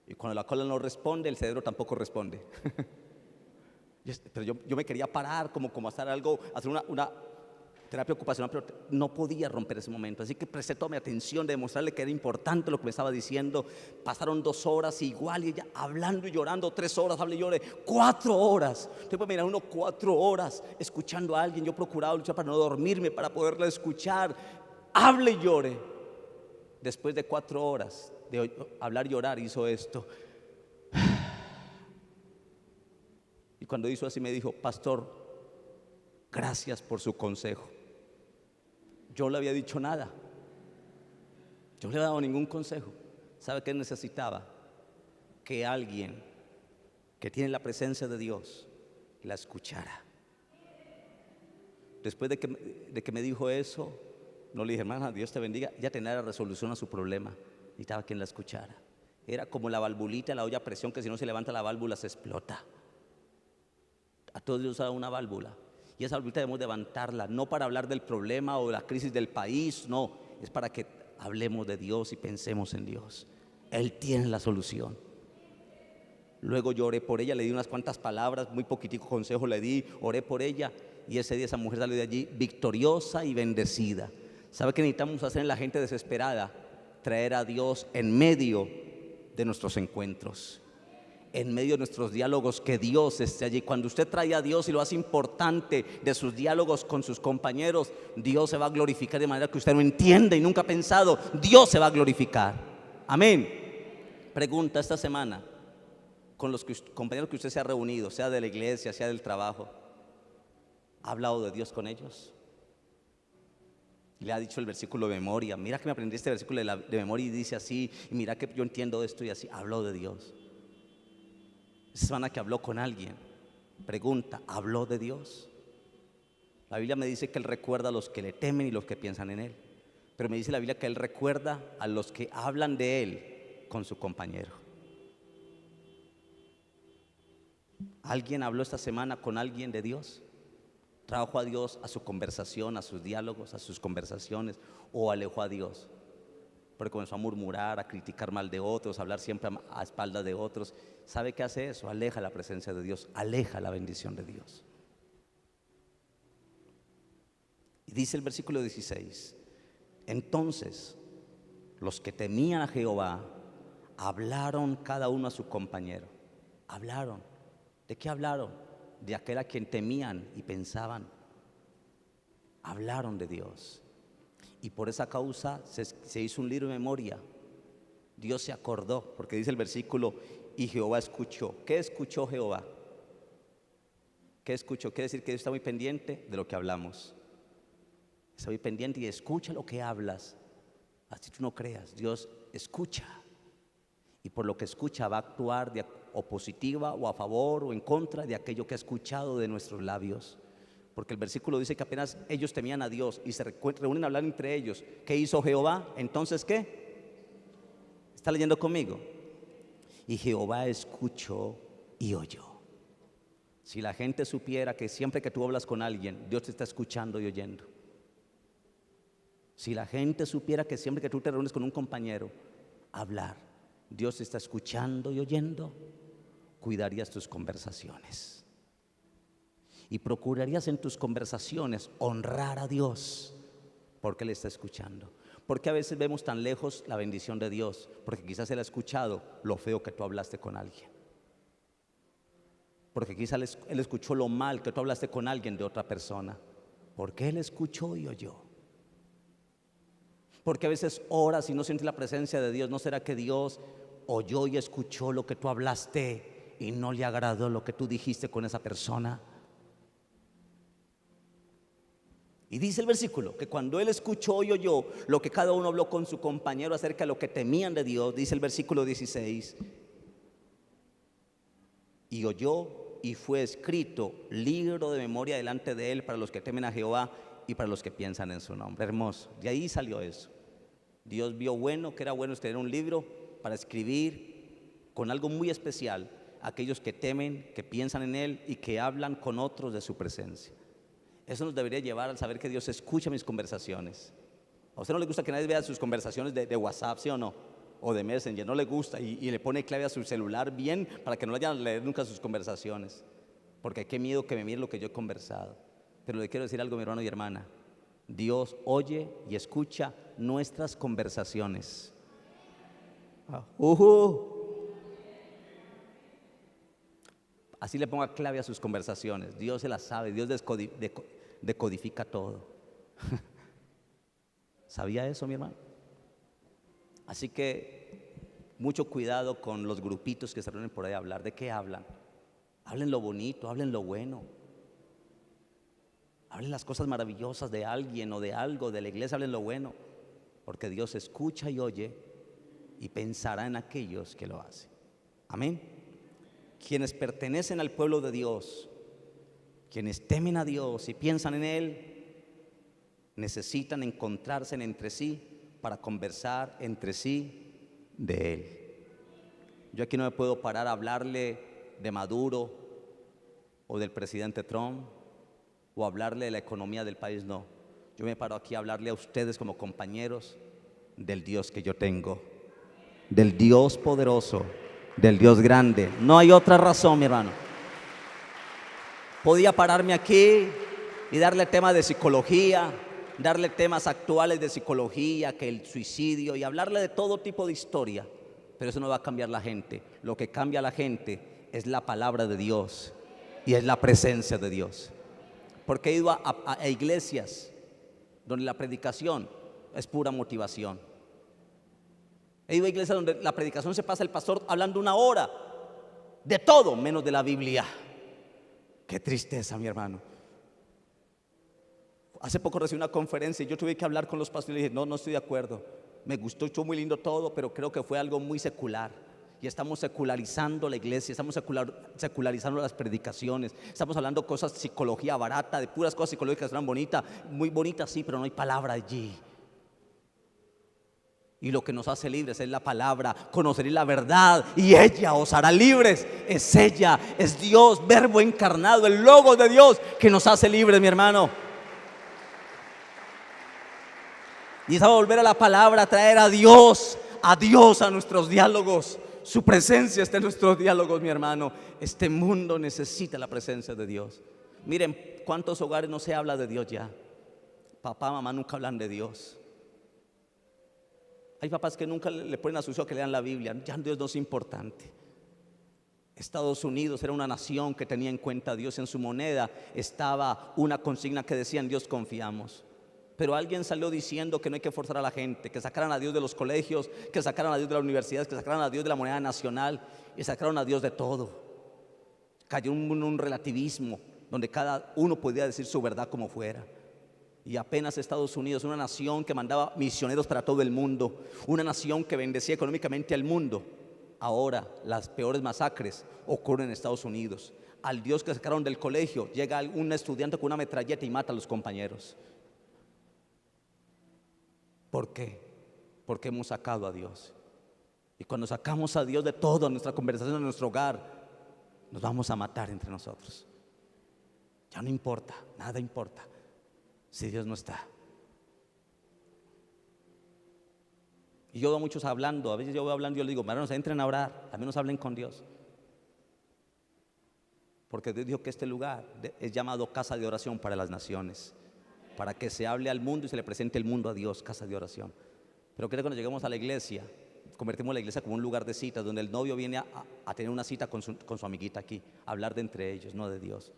Y cuando la cola no responde, el cerebro tampoco responde. Pero yo me quería parar, como hacer algo, hacer una terapia ocupacional, pero no podía romper ese momento. Así que presté toda mi atención de demostrarle que era importante lo que me estaba diciendo. Pasaron 2 horas igual, y ella hablando y llorando, 3 horas, hable y llore, 4 horas. Usted puede mirar 4 horas escuchando a alguien. Yo procuraba luchar para no dormirme, para poderla escuchar. Hable y llore. Después de 4 horas de hablar y llorar, hizo esto. Y cuando hizo así me dijo, pastor, gracias por su consejo. Yo no le había dicho nada, yo no le había dado ningún consejo. ¿Sabe qué necesitaba? que alguien que tiene la presencia de Dios la escuchara. Después de que me dijo eso, no le dije, hermana, Dios te bendiga, ya tenía la resolución a su problema. Necesitaba quien la escuchara. Era como la valvulita, la olla a presión, que si no se levanta la válvula se explota. A todos Dios da una válvula, y esa válvula debemos levantarla, no para hablar del problema o de la crisis del país, no, es para que hablemos de Dios y pensemos en Dios. Él tiene la solución. Luego yo oré por ella, le di unas cuantas palabras, muy poquitico consejo le di, oré por ella, y ese día esa mujer salió de allí victoriosa y bendecida. ¿Sabe qué necesitamos hacer en la gente desesperada? Traer a Dios en medio de nuestros encuentros, en medio de nuestros diálogos, que Dios esté allí. Cuando usted trae a Dios y lo hace importante de sus diálogos con sus compañeros, Dios se va a glorificar de manera que usted no entiende y nunca ha pensado. Dios se va a glorificar. Amén. Pregunta esta semana, con los compañeros que usted se ha reunido, sea de la iglesia, sea del trabajo, ¿ha hablado de Dios con ellos? Le ha dicho el versículo de memoria, mira que me aprendí este versículo de memoria y dice así, y mira que yo entiendo esto y así. Habló de Dios. Esta semana que habló con alguien, pregunta, ¿habló de Dios? La Biblia me dice que Él recuerda a los que le temen y los que piensan en Él, pero me dice la Biblia que Él recuerda a los que hablan de Él con su compañero. ¿Alguien habló esta semana con alguien de Dios? ¿Trajo a Dios a su conversación, a sus diálogos, a sus conversaciones, o alejó a Dios? Porque comenzó a murmurar, a criticar mal de otros, a hablar siempre a espaldas de otros. ¿Sabe qué hace eso? Aleja la presencia de Dios, aleja la bendición de Dios. Y dice el versículo 16: entonces los que temían a Jehová hablaron cada uno a su compañero. Hablaron. ¿De qué hablaron? De aquel a quien temían y pensaban. Hablaron de Dios. Y por esa causa se hizo un libro de memoria. Dios se acordó, porque dice el versículo, y Jehová escuchó. ¿Qué escuchó Jehová? ¿Qué escuchó? Quiere decir que Dios está muy pendiente de lo que hablamos. Está muy pendiente y escucha lo que hablas. Así tú no creas, Dios escucha. Y por lo que escucha va a actuar o positiva o a favor o en contra de aquello que ha escuchado de nuestros labios. Porque el versículo dice que apenas ellos temían a Dios y se reúnen a hablar entre ellos. ¿Qué hizo Jehová? Entonces, ¿qué? ¿Está leyendo conmigo? Y Jehová escuchó y oyó. Si la gente supiera que siempre que tú hablas con alguien, Dios te está escuchando y oyendo. Si la gente supiera que siempre que tú te reúnes con un compañero, hablar, Dios te está escuchando y oyendo, cuidarías tus conversaciones. Y procurarías en tus conversaciones honrar a Dios, porque Él está escuchando. Porque a veces vemos tan lejos la bendición de Dios, porque quizás Él ha escuchado lo feo que tú hablaste con alguien. Porque quizás Él escuchó lo mal que tú hablaste con alguien de otra persona. Porque Él escuchó y oyó. Porque a veces oras y no sientes la presencia de Dios. ¿No será que Dios oyó y escuchó lo que tú hablaste y no le agradó lo que tú dijiste con esa persona? Y dice el versículo que cuando Él escuchó y oyó lo que cada uno habló con su compañero acerca de lo que temían de Dios, dice el versículo 16, y oyó y fue escrito libro de memoria delante de Él para los que temen a Jehová y para los que piensan en su nombre. Hermoso, de ahí salió eso. Dios vio bueno, que era bueno tener un libro para escribir con algo muy especial a aquellos que temen, que piensan en Él y que hablan con otros de su presencia. Eso nos debería llevar al saber que Dios escucha mis conversaciones. ¿A usted no le gusta que nadie vea sus conversaciones de WhatsApp, sí o no? O de Messenger, no le gusta y le pone clave a su celular bien para que no vayan a leer nunca sus conversaciones. Porque qué miedo que me mire lo que yo he conversado. Pero le quiero decir algo, mi hermano y hermana. Dios oye y escucha nuestras conversaciones. Así le ponga clave a sus conversaciones. Dios se las sabe, Dios decodifica todo. ¿Sabía eso, mi hermano? Así que mucho cuidado con los grupitos que se reúnen por ahí a hablar. ¿De qué hablan? Hablen lo bonito, hablen lo bueno. Hablen las cosas maravillosas de alguien o de algo, de la iglesia, hablen lo bueno. Porque Dios escucha y oye y pensará en aquellos que lo hacen. Amén. Quienes pertenecen al pueblo de Dios, quienes temen a Dios y piensan en Él, necesitan encontrarse entre sí para conversar entre sí de Él. Yo aquí no me puedo parar a hablarle de Maduro o del presidente Trump o hablarle de la economía del país, no. Yo me paro aquí a hablarle a ustedes como compañeros del Dios que yo tengo, del Dios poderoso, del Dios grande. No hay otra razón, mi hermano. Podía pararme aquí y darle temas de psicología, darle temas actuales de psicología, que el suicidio, y hablarle de todo tipo de historia, pero eso no va a cambiar la gente. Lo que cambia a la gente es la palabra de Dios y es la presencia de Dios. Porque he ido a iglesias donde la predicación es pura motivación. He ido a iglesias donde la predicación se pasa el pastor hablando 1 hora de todo menos de la Biblia. Qué tristeza, mi hermano. Hace poco recibí una conferencia y yo tuve que hablar con los pastores y dije, no estoy de acuerdo. Me gustó, estuvo muy lindo todo, pero creo que fue algo muy secular. Y estamos secularizando la iglesia, estamos secularizando las predicaciones. Estamos hablando cosas, psicología barata, de puras cosas psicológicas, son bonitas, muy bonitas, sí, pero no hay palabra allí. Y lo que nos hace libres es la palabra. Conoceréis la verdad y ella os hará libres. Es ella, es Dios, verbo encarnado, el Logos de Dios que nos hace libres, mi hermano. Y es a volver a la palabra, a traer a Dios a nuestros diálogos. Su presencia está en nuestros diálogos, mi hermano. Este mundo necesita la presencia de Dios. Miren cuántos hogares no se habla de Dios ya. Papá, mamá nunca hablan de Dios. Hay papás que nunca le ponen a sus hijos que lean la Biblia. Ya Dios no es importante. Estados Unidos era una nación que tenía en cuenta a Dios. En su moneda estaba una consigna que decía: en Dios confiamos. Pero alguien salió diciendo que no hay que forzar a la gente, que sacaran a Dios de los colegios, que sacaran a Dios de las universidades, que sacaran a Dios de la moneda nacional, y sacaron a Dios de todo. Cayó en un relativismo donde cada uno podía decir su verdad como fuera. Y apenas Estados Unidos, una nación que mandaba misioneros para todo el mundo, una nación que bendecía económicamente al mundo, ahora las peores masacres ocurren en Estados Unidos. Al Dios que sacaron del colegio llega un estudiante con una metralleta y mata a los compañeros. ¿Por qué? Porque hemos sacado a Dios. Y cuando sacamos a Dios de todo, nuestra conversación, en nuestro hogar, nos vamos a matar entre nosotros. Ya no importa, nada importa si Dios no está. Y yo veo a muchos hablando, a veces yo voy hablando y yo les digo: hermanos, entren a orar, también nos hablen con Dios. Porque Dios dijo que este lugar es llamado casa de oración para las naciones, para que se hable al mundo y se le presente el mundo a Dios, casa de oración. Pero creo que cuando lleguemos a la iglesia, convertimos la iglesia como un lugar de citas, donde el novio viene a tener una cita con su amiguita aquí, a hablar de entre ellos, no de Dios.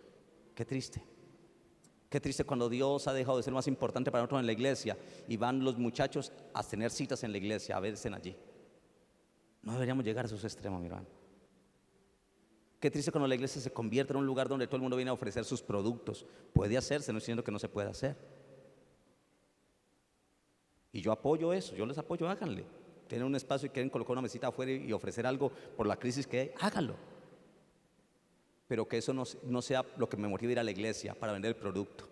Qué triste. Qué triste cuando Dios ha dejado de ser más importante para nosotros en la iglesia y van los muchachos a tener citas en la iglesia, a verse allí. No deberíamos llegar a esos extremos, mi hermano. Qué triste cuando la iglesia se convierte en un lugar donde todo el mundo viene a ofrecer sus productos. Puede hacerse, no estoy diciendo que no se pueda hacer. Y yo apoyo eso, yo les apoyo, háganle. Tienen un espacio y quieren colocar una mesita afuera y ofrecer algo por la crisis que hay, háganlo. Pero que eso no sea lo que me motive a ir a la iglesia para vender el producto.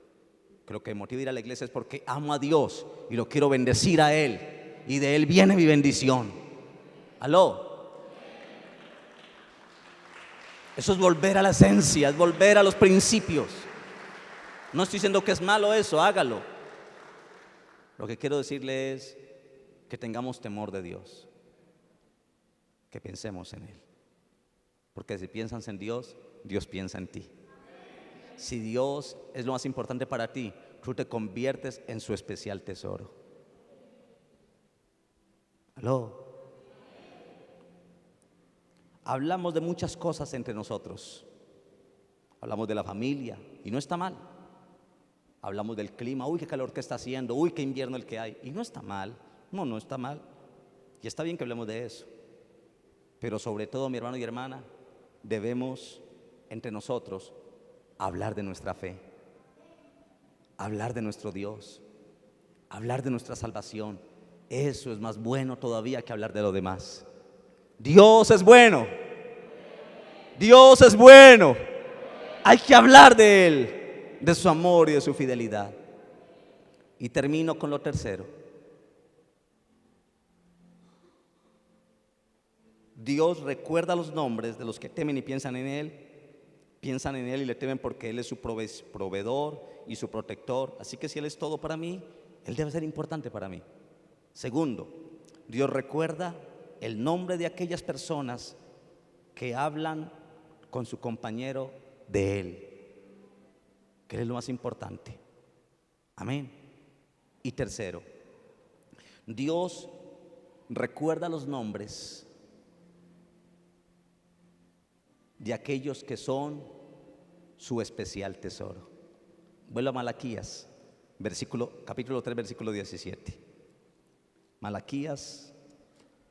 Que lo que me motiva a ir a la iglesia es porque amo a Dios y lo quiero bendecir a Él, y de Él viene mi bendición. ¿Aló? Eso es volver a la esencia, es volver a los principios. No estoy diciendo que es malo eso, hágalo. Lo que quiero decirle es que tengamos temor de Dios, que pensemos en Él. Porque si piensas en Dios, Dios piensa en ti. Si Dios es lo más importante para ti, tú te conviertes en su especial tesoro. ¿Aló? Hablamos de muchas cosas entre nosotros. Hablamos de la familia y no está mal. Hablamos del clima, uy, qué calor que está haciendo, uy, qué invierno el que hay, y no está mal. No está mal. Y está bien que hablemos de eso. Pero sobre todo, mi hermano y hermana, debemos entre nosotros hablar de nuestra fe, hablar de nuestro Dios, hablar de nuestra salvación. Eso es más bueno todavía que hablar de lo demás. Dios es bueno Dios es bueno. Hay que hablar de Él, de su amor y de su fidelidad. Y termino con lo tercero. Dios recuerda los nombres de los que temen y piensan en Él. Piensan en Él y le temen porque Él es su proveedor y su protector. Así que si Él es todo para mí, Él debe ser importante para mí. Segundo, Dios recuerda el nombre de aquellas personas que hablan con su compañero de Él, que Él es lo más importante. Amén. Y tercero, Dios recuerda los nombres de aquellos que son su especial tesoro. Vuelvo a Malaquías, capítulo 3, versículo 17. Malaquías,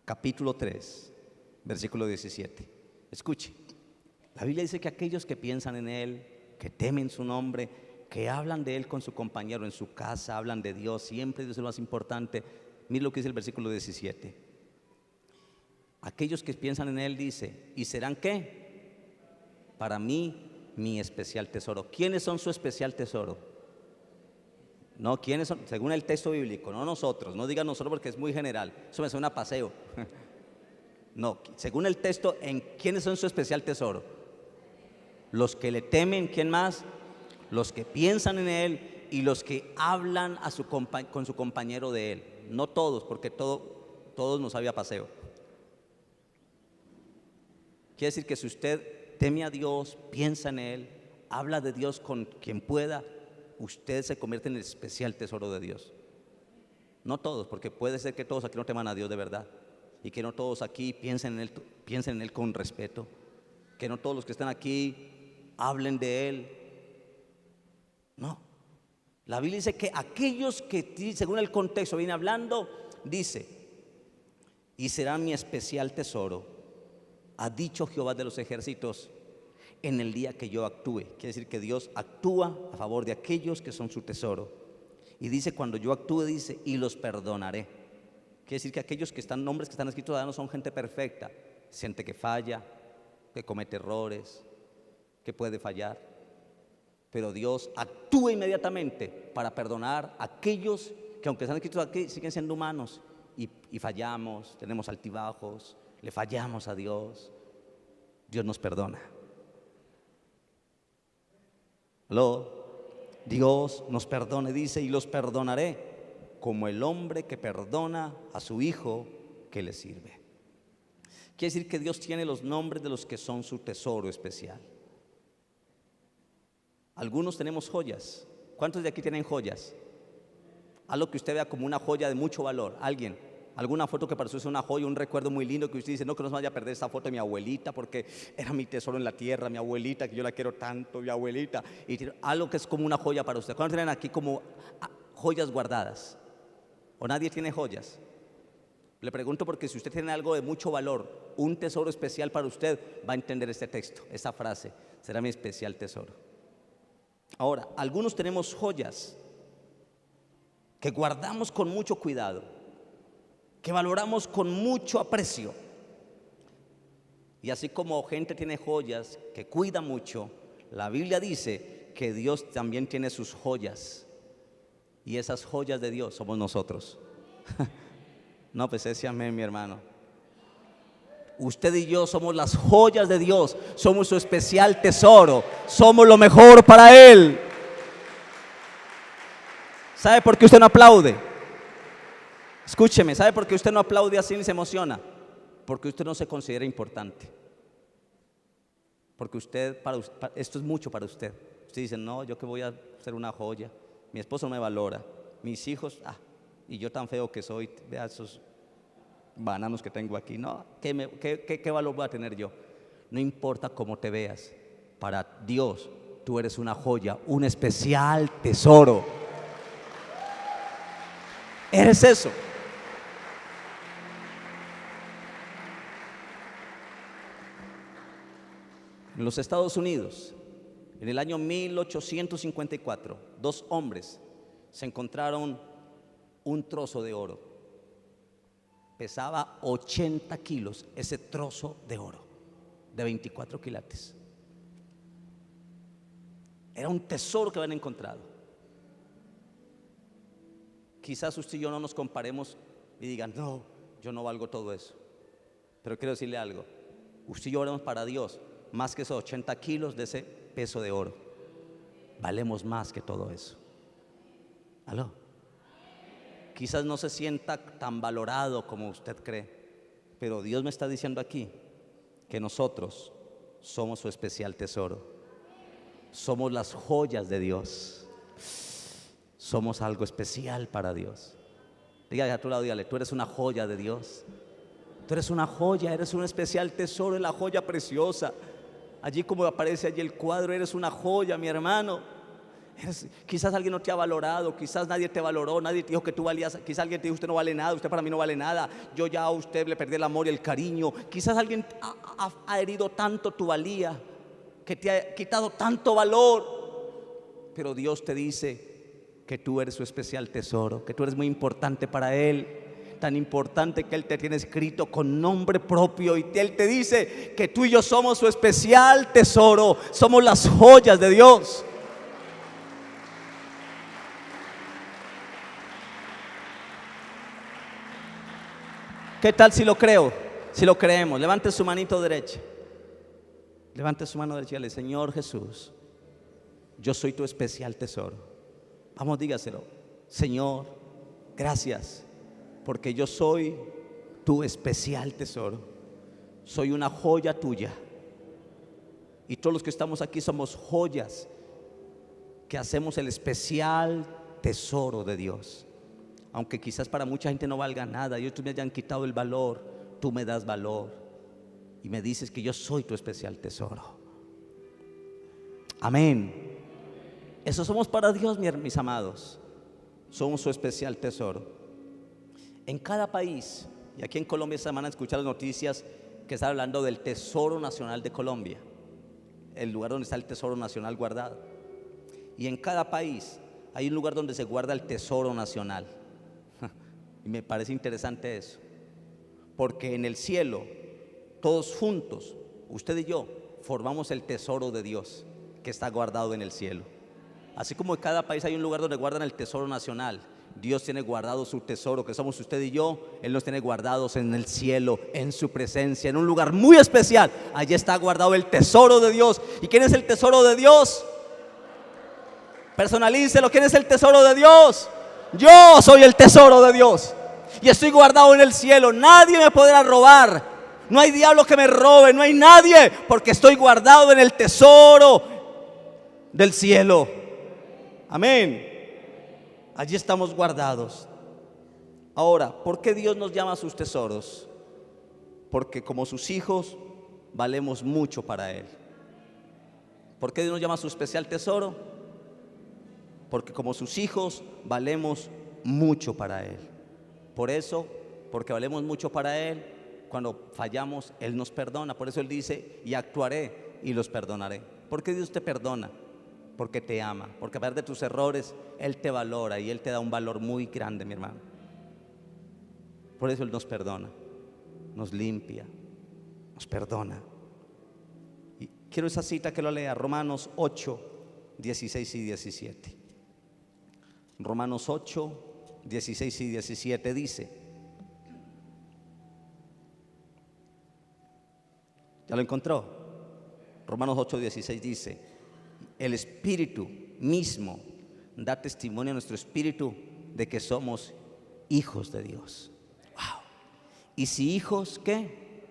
capítulo 3, versículo 17. Escuche, la Biblia dice que aquellos que piensan en Él, que temen su nombre, que hablan de Él con su compañero en su casa, hablan de Dios, siempre Dios es lo más importante. Mire lo que dice el versículo 17. Aquellos que piensan en Él, dice, ¿y serán qué? Para mí, mi especial tesoro. ¿Quiénes son su especial tesoro? No, ¿quiénes son? Según el texto bíblico, no nosotros. No digan nosotros porque es muy general. Eso me suena a paseo. No, según el texto, ¿en quiénes son su especial tesoro? Los que le temen, ¿quién más? Los que piensan en Él y los que hablan con su compañero de Él. No todos, porque todos nos había paseo. Quiere decir que si usted teme a Dios, piensa en Él, habla de Dios con quien pueda, usted se convierte en el especial tesoro de Dios. No todos, porque puede ser que todos aquí no teman a Dios de verdad y que no todos aquí piensen en Él con respeto, que no todos los que están aquí hablen de Él. No, la Biblia dice que aquellos que, según el contexto viene hablando, dice, y serán mi especial tesoro, ha dicho Jehová de los ejércitos, en el día que yo actúe. Quiere decir que Dios actúa a favor de aquellos que son su tesoro. Y dice, cuando yo actúe, dice, y los perdonaré. Quiere decir que aquellos nombres que están escritos no son gente perfecta, gente que falla, que comete errores, que puede fallar. Pero Dios actúa inmediatamente para perdonar a aquellos que, aunque están escritos aquí, siguen siendo humanos y fallamos, tenemos altibajos, le fallamos a Dios. Dios nos perdona. Dios nos perdona y dice, y los perdonaré como el hombre que perdona a su hijo que le sirve. Quiere decir que Dios tiene los nombres de los que son su tesoro especial. Algunos tenemos joyas. ¿Cuántos de aquí tienen joyas? Algo que usted vea como una joya de mucho valor. Alguna foto que para usted es una joya, un recuerdo muy lindo, que usted dice, no, que no se vaya a perder esta foto de mi abuelita porque era mi tesoro en la tierra, mi abuelita, que yo la quiero tanto, mi abuelita. Y tiene algo que es como una joya para usted. ¿Cuántos tienen aquí como joyas guardadas? ¿O nadie tiene joyas? Le pregunto porque si usted tiene algo de mucho valor, un tesoro especial para usted, va a entender este texto, esta frase, será mi especial tesoro. Ahora, algunos tenemos joyas que guardamos con mucho cuidado, que valoramos con mucho aprecio. Y así como gente tiene joyas que cuida mucho, la Biblia dice que Dios también tiene sus joyas. Y esas joyas de Dios somos nosotros. No, pues ese amén, mi hermano. Usted y yo somos las joyas de Dios, somos su especial tesoro, somos lo mejor para Él. ¿Sabe por qué usted no aplaude? Escúcheme, ¿sabe por qué usted no aplaude así ni se emociona? Porque usted no se considera importante. Porque esto es mucho para usted. Usted dice, no, yo que voy a ser una joya. Mi esposo no me valora. Mis hijos, y yo tan feo que soy, vea esos bananos que tengo aquí. No, ¿qué valor voy a tener yo? No importa cómo te veas. Para Dios, tú eres una joya, un especial tesoro. Eres eso. En los Estados Unidos, en el año 1854, 2 hombres se encontraron un trozo de oro. Pesaba 80 kilos ese trozo de oro. de 24 quilates. Era un tesoro que habían encontrado. Quizás usted y yo no nos comparemos y digan, no, yo no valgo todo eso. Pero quiero decirle algo, usted y yo valemos para Dios más que esos 80 kilos de ese peso de oro. Valemos más que todo eso. ¿Aló? Quizás no se sienta tan valorado como usted cree, pero Dios me está diciendo aquí que nosotros somos su especial tesoro. Somos las joyas de Dios. Somos algo especial para Dios. Dígale a tu lado, dígale, tú eres una joya de Dios. Tú eres una joya, eres un especial tesoro, es la joya preciosa. Allí como aparece allí el cuadro, eres una joya, mi hermano. Quizás alguien no te ha valorado, quizás nadie te valoró, nadie te dijo que tú valías, quizás alguien te dijo usted no vale nada, usted para mí no vale nada, yo ya a usted le perdí el amor y el cariño. Quizás alguien ha herido tanto tu valía, que te ha quitado tanto valor, pero Dios te dice que tú eres su especial tesoro, que tú eres muy importante para Él, tan importante que Él te tiene escrito con nombre propio, y Él te dice que tú y yo somos su especial tesoro, somos las joyas de Dios. ¿Qué tal si lo creo? Si lo creemos, levante su manito derecha. Levante su mano derecha y dígale, Señor Jesús, yo soy tu especial tesoro. Vamos, dígaselo. Señor, gracias, porque yo soy tu especial tesoro. Soy una joya tuya. Y todos los que estamos aquí somos joyas que hacemos el especial tesoro de Dios. Aunque quizás para mucha gente no valga nada, y ellos me hayan quitado el valor, tú me das valor y me dices que yo soy tu especial tesoro. Amén. Eso somos para Dios, mis amados. Somos su especial tesoro. En cada país, y aquí en Colombia esta semana escuché las noticias que están hablando del Tesoro Nacional de Colombia, el lugar donde está el Tesoro Nacional guardado. Y en cada país hay un lugar donde se guarda el Tesoro Nacional. Y me parece interesante eso, porque en el cielo, todos juntos, usted y yo, formamos el tesoro de Dios que está guardado en el cielo. Así como en cada país hay un lugar donde guardan el tesoro nacional, Dios tiene guardado su tesoro, que somos usted y yo. Él nos tiene guardados en el cielo, en su presencia, en un lugar muy especial. Allí está guardado el tesoro de Dios. ¿Y quién es el tesoro de Dios? Personalícelo. ¿Quién es el tesoro de Dios? Yo soy el tesoro de Dios y estoy guardado en el cielo. Nadie me podrá robar. No hay diablo que me robe, no hay nadie, porque estoy guardado en el tesoro del cielo. Amén. Allí estamos guardados. Ahora, ¿por qué Dios nos llama a sus tesoros? Porque como sus hijos valemos mucho para Él. ¿Por qué Dios nos llama a su especial tesoro? Porque como sus hijos valemos mucho para Él. Por eso, porque valemos mucho para Él, cuando fallamos Él nos perdona. Por eso Él dice, y actuaré y los perdonaré. ¿Por qué Dios te perdona? Porque te ama, porque a pesar de tus errores Él te valora y Él te da un valor muy grande, mi hermano. Por eso Él nos perdona, nos limpia, nos perdona. Y quiero esa cita que lo lea, Romanos 8, 16 y 17. Romanos 8, 16 y 17 dice, ¿ya lo encontró? Romanos 8, 16 dice, el Espíritu mismo da testimonio a nuestro espíritu de que somos hijos de Dios. Wow. Y si hijos, ¿qué?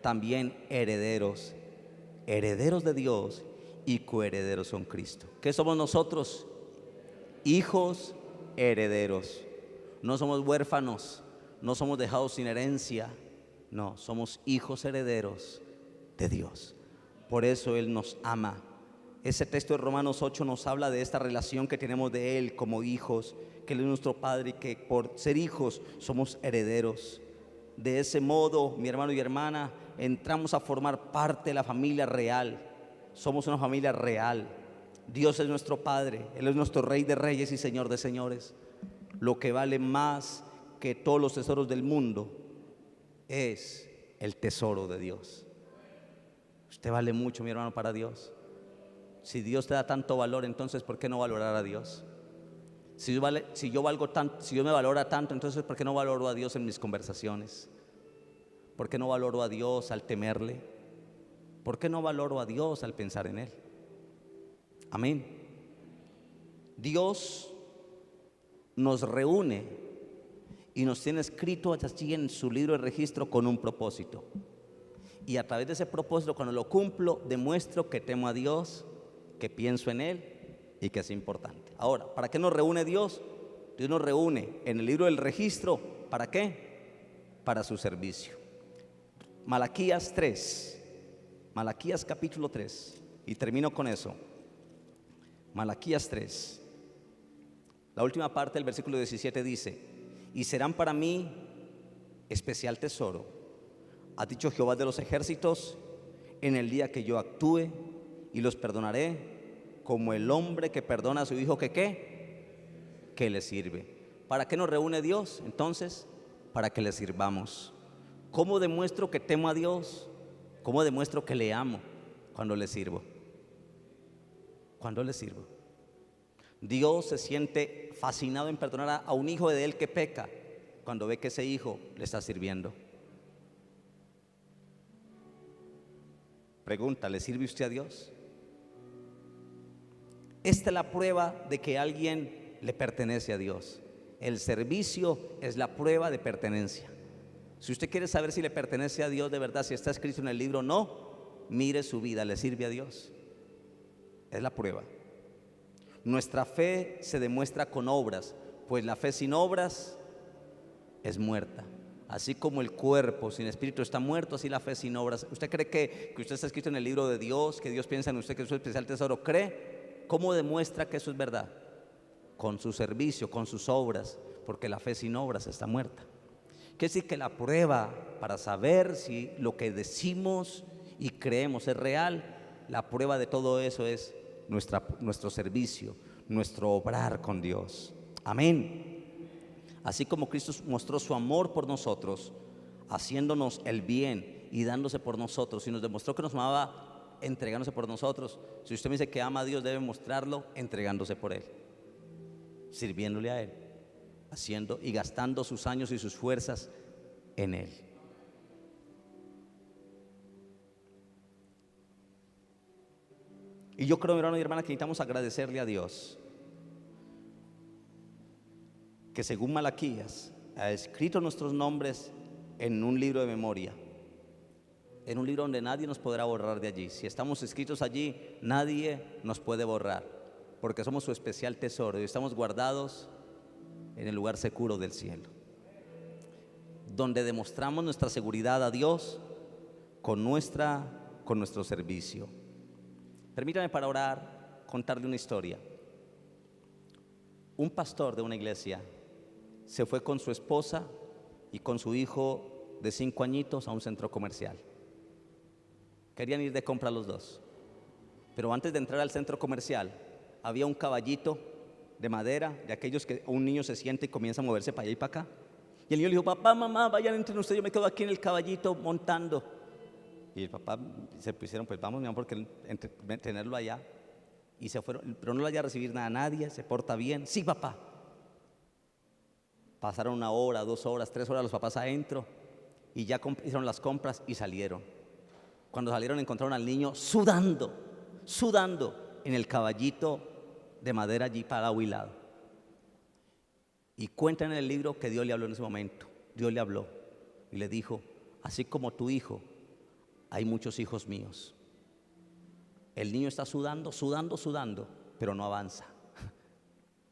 También herederos, herederos de Dios y coherederos con Cristo. ¿Qué somos nosotros? Hijos herederos. No somos huérfanos, no somos dejados sin herencia, no, somos hijos herederos de Dios. Por eso Él nos ama. Ese texto de Romanos 8 nos habla de esta relación que tenemos de Él como hijos, que Él es nuestro Padre y que por ser hijos somos herederos. De ese modo, mi hermano y hermana, entramos a formar parte de la familia real. Somos una familia real. Dios es nuestro Padre, Él es nuestro Rey de Reyes y Señor de Señores. Lo que vale más que todos los tesoros del mundo es el tesoro de Dios. Usted vale mucho, mi hermano, para Dios. Si Dios te da tanto valor, entonces ¿por qué no valorar a Dios? Si Dios me valora tanto, entonces ¿por qué no valoro a Dios en mis conversaciones? ¿Por qué no valoro a Dios al temerle? ¿Por qué no valoro a Dios al pensar en Él? Amén. Dios nos reúne y nos tiene escrito allí en su libro de registro con un propósito. Y a través de ese propósito, cuando lo cumplo, demuestro que temo a Dios, que pienso en Él y que es importante. Ahora, ¿para qué nos reúne Dios? Dios nos reúne en el libro del registro. ¿Para qué? Para su servicio. Malaquías 3, Malaquías capítulo 3, y termino con eso. Malaquías 3, la última parte del versículo 17 dice: y serán para mí especial tesoro, ha dicho Jehová de los ejércitos, en el día que yo actúe, y los perdonaré como el hombre que perdona a su hijo que le sirve. ¿Para qué nos reúne Dios? Entonces, para que le sirvamos. ¿Cómo demuestro que temo a Dios? ¿Cómo demuestro que le amo? Cuando le sirvo. Cuando le sirvo. Dios se siente fascinado en perdonar a un hijo de Él que peca, cuando ve que ese hijo le está sirviendo. Pregunta: ¿le sirve usted a Dios? Esta es la prueba de que alguien le pertenece a Dios. El servicio es la prueba de pertenencia. Si usted quiere saber si le pertenece a Dios de verdad, si está escrito en el libro o no, mire su vida, ¿le sirve a Dios? Es la prueba. Nuestra fe se demuestra con obras, pues la fe sin obras es muerta. Así como el cuerpo sin espíritu está muerto, así la fe sin obras. ¿Usted cree que usted está escrito en el libro de Dios, que Dios piensa en usted, que es su especial tesoro? ¿Cree? ¿Cómo demuestra que eso es verdad? Con su servicio, con sus obras, porque la fe sin obras está muerta. Quiere decir que la prueba para saber si lo que decimos y creemos es real, la prueba de todo eso es nuestro servicio, nuestro obrar con Dios. Amén. Así como Cristo mostró su amor por nosotros, haciéndonos el bien y dándose por nosotros, y nos demostró que nos amaba entregándose por nosotros. Si usted me dice que ama a Dios, debe mostrarlo entregándose por Él, sirviéndole a Él, haciendo y gastando sus años y sus fuerzas en Él. Y yo creo, mi hermano y hermana, que necesitamos agradecerle a Dios que, según Malaquías, ha escrito nuestros nombres en un libro de memoria, en un libro donde nadie nos podrá borrar de allí. Si estamos escritos allí, nadie nos puede borrar, porque somos su especial tesoro y estamos guardados en el lugar seguro del cielo, donde demostramos nuestra seguridad a Dios con nuestro servicio. Permítame, para orar, contarle una historia. Un pastor de una iglesia se fue con su esposa y con su hijo de 5 añitos a un centro comercial. Querían ir de compra los dos, pero antes de entrar al centro comercial había un caballito de madera, de aquellos que un niño se siente y comienza a moverse para allá y para acá. Y el niño le dijo: papá, mamá, vayan entre ustedes, yo me quedo aquí en el caballito montando. Y el papá se pusieron: pues vamos, mi amor, porque tenerlo allá. Y se fueron, pero no le vaya a recibir nada a nadie, se porta bien. Sí, papá. Pasaron 1 hora, 2 horas, 3 horas los papás adentro y ya hicieron las compras y salieron. Cuando salieron, encontraron al niño sudando en el caballito de madera allí parado y lado. Y cuentan en el libro que Dios le habló en ese momento. Dios le habló y le dijo: así como tu hijo, hay muchos hijos míos. El niño está sudando, pero no avanza.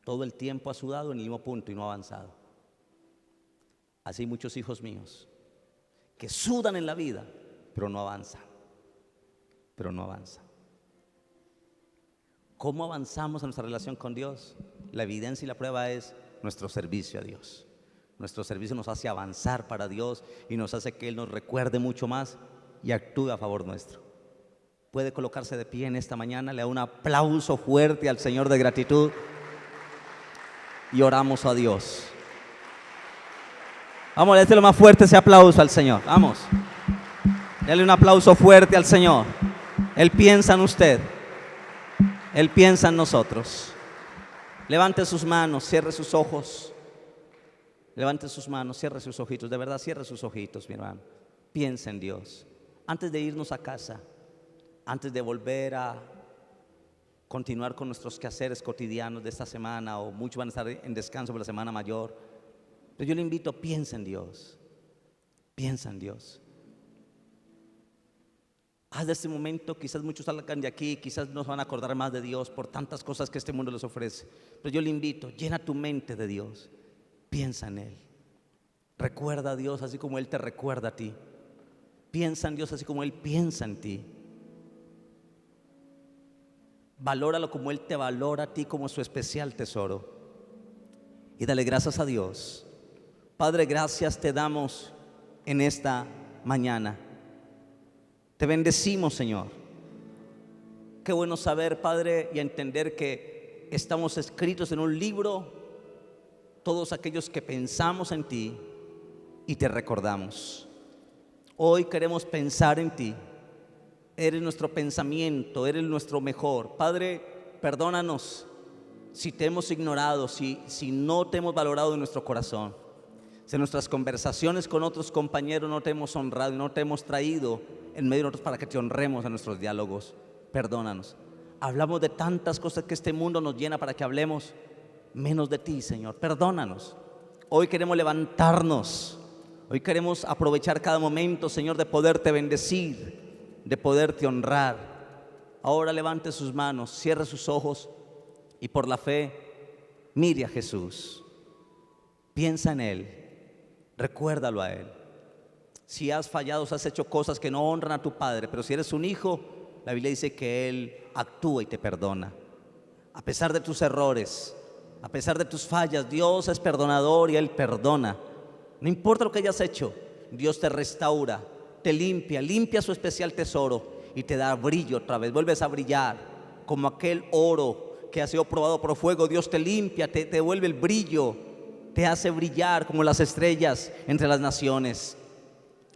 Todo el tiempo ha sudado en el mismo punto y no ha avanzado. Así hay muchos hijos míos que sudan en la vida, pero no avanzan. ¿Cómo avanzamos en nuestra relación con Dios? La evidencia y la prueba es nuestro servicio a Dios. Nuestro servicio nos hace avanzar para Dios y nos hace que Él nos recuerde mucho más y actúe a favor nuestro. Puede colocarse de pie en esta mañana, le da un aplauso fuerte al Señor de gratitud y oramos a Dios. Vamos, déle lo más fuerte ese aplauso al Señor. Vamos. Dale un aplauso fuerte al Señor. Él piensa en usted. Él piensa en nosotros. Levante sus manos, cierre sus ojos. Levante sus manos, cierre sus ojitos. De verdad, cierre sus ojitos, mi hermano. Piensa en Dios. Antes de irnos a casa, antes de volver a continuar con nuestros quehaceres cotidianos de esta semana, o muchos van a estar en descanso por la semana mayor, pero yo le invito, piensa en Dios. Piensa en Dios. Haz de este momento, quizás muchos salgan de aquí, quizás no se van a acordar más de Dios por tantas cosas que este mundo les ofrece, pero yo le invito, llena tu mente de Dios. Piensa en Él. Recuerda a Dios así como Él te recuerda a ti. Piensa en Dios así como Él piensa en ti. Valóralo como Él te valora a ti, como su especial tesoro. Y dale gracias a Dios. Padre, gracias te damos en esta mañana. Te bendecimos, Señor. Qué bueno saber, Padre, y entender que estamos escritos en un libro, todos aquellos que pensamos en ti y te recordamos. Hoy queremos pensar en ti. Eres nuestro pensamiento, eres nuestro mejor. Padre, perdónanos si te hemos ignorado, si no te hemos valorado en nuestro corazón, si en nuestras conversaciones con otros compañeros no te hemos honrado y no te hemos traído en medio de nosotros para que te honremos en nuestros diálogos. Perdónanos. Hablamos de tantas cosas que este mundo nos llena para que hablemos menos de ti, Señor. Perdónanos. Hoy queremos levantarnos. Hoy queremos aprovechar cada momento, Señor, de poderte bendecir, de poderte honrar. Ahora levante sus manos, cierre sus ojos y por la fe mire a Jesús. Piensa en Él, recuérdalo a Él. Si has fallado, si has hecho cosas que no honran a tu Padre, pero si eres un hijo, la Biblia dice que Él actúa y te perdona. A pesar de tus errores, a pesar de tus fallas, Dios es perdonador y Él perdona. No importa lo que hayas hecho, Dios te restaura, te limpia su especial tesoro y te da brillo otra vez. Vuelves a brillar como aquel oro que ha sido probado por fuego. Dios te limpia, te devuelve el brillo, te hace brillar como las estrellas entre las naciones.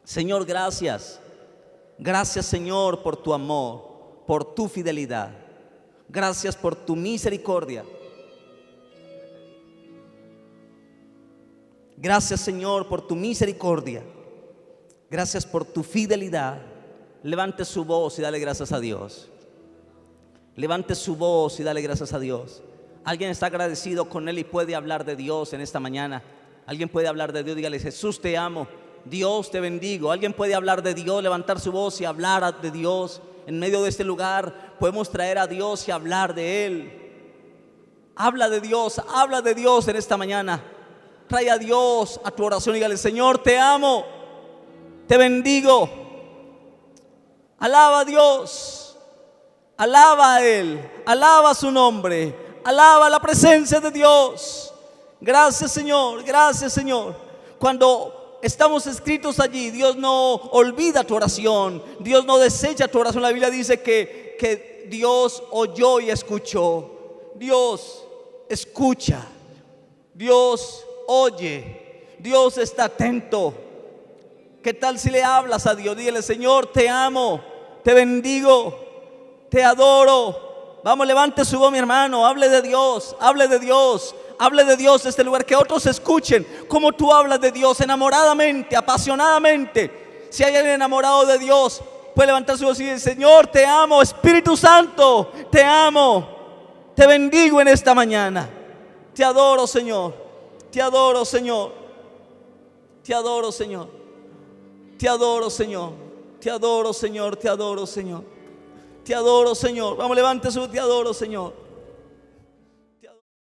Señor, gracias. Gracias, Señor, por tu amor, por tu fidelidad. Gracias por tu misericordia. Gracias, Señor, por tu misericordia. Gracias por tu fidelidad. Levante su voz y dale gracias a Dios. Levante su voz y dale gracias a Dios. Alguien está agradecido con Él y puede hablar de Dios en esta mañana. Alguien puede hablar de Dios, dígale: Jesús, te amo. Dios, te bendigo. Alguien puede hablar de Dios, levantar su voz y hablar de Dios. En medio de este lugar podemos traer a Dios y hablar de Él. Habla de Dios en esta mañana. Trae a Dios a tu oración y dígale: Señor, te amo, te bendigo. Alaba a Dios, alaba a Él, alaba su nombre, alaba la presencia de Dios. Gracias, Señor, gracias, Señor. Cuando estamos escritos allí, Dios no olvida tu oración, Dios no desecha tu oración. La Biblia dice que Dios oyó y escuchó. Dios escucha, Dios oye, Dios está atento. ¿Qué tal si le hablas a Dios? Dígale: Señor, te amo, te bendigo, te adoro. Vamos, levante su voz, mi hermano, hable de Dios, hable de Dios. Hable de Dios en este lugar, que otros escuchen cómo tú hablas de Dios enamoradamente, apasionadamente. Si hay alguien enamorado de Dios, puede levantar su voz y decir: Señor, te amo, Espíritu Santo, te amo, te bendigo en esta mañana. Te adoro, Señor, te adoro, Señor, te adoro, Señor, te adoro, Señor, te adoro, Señor, te adoro, Señor, te adoro, Señor. Vamos, levante su: te adoro, Señor.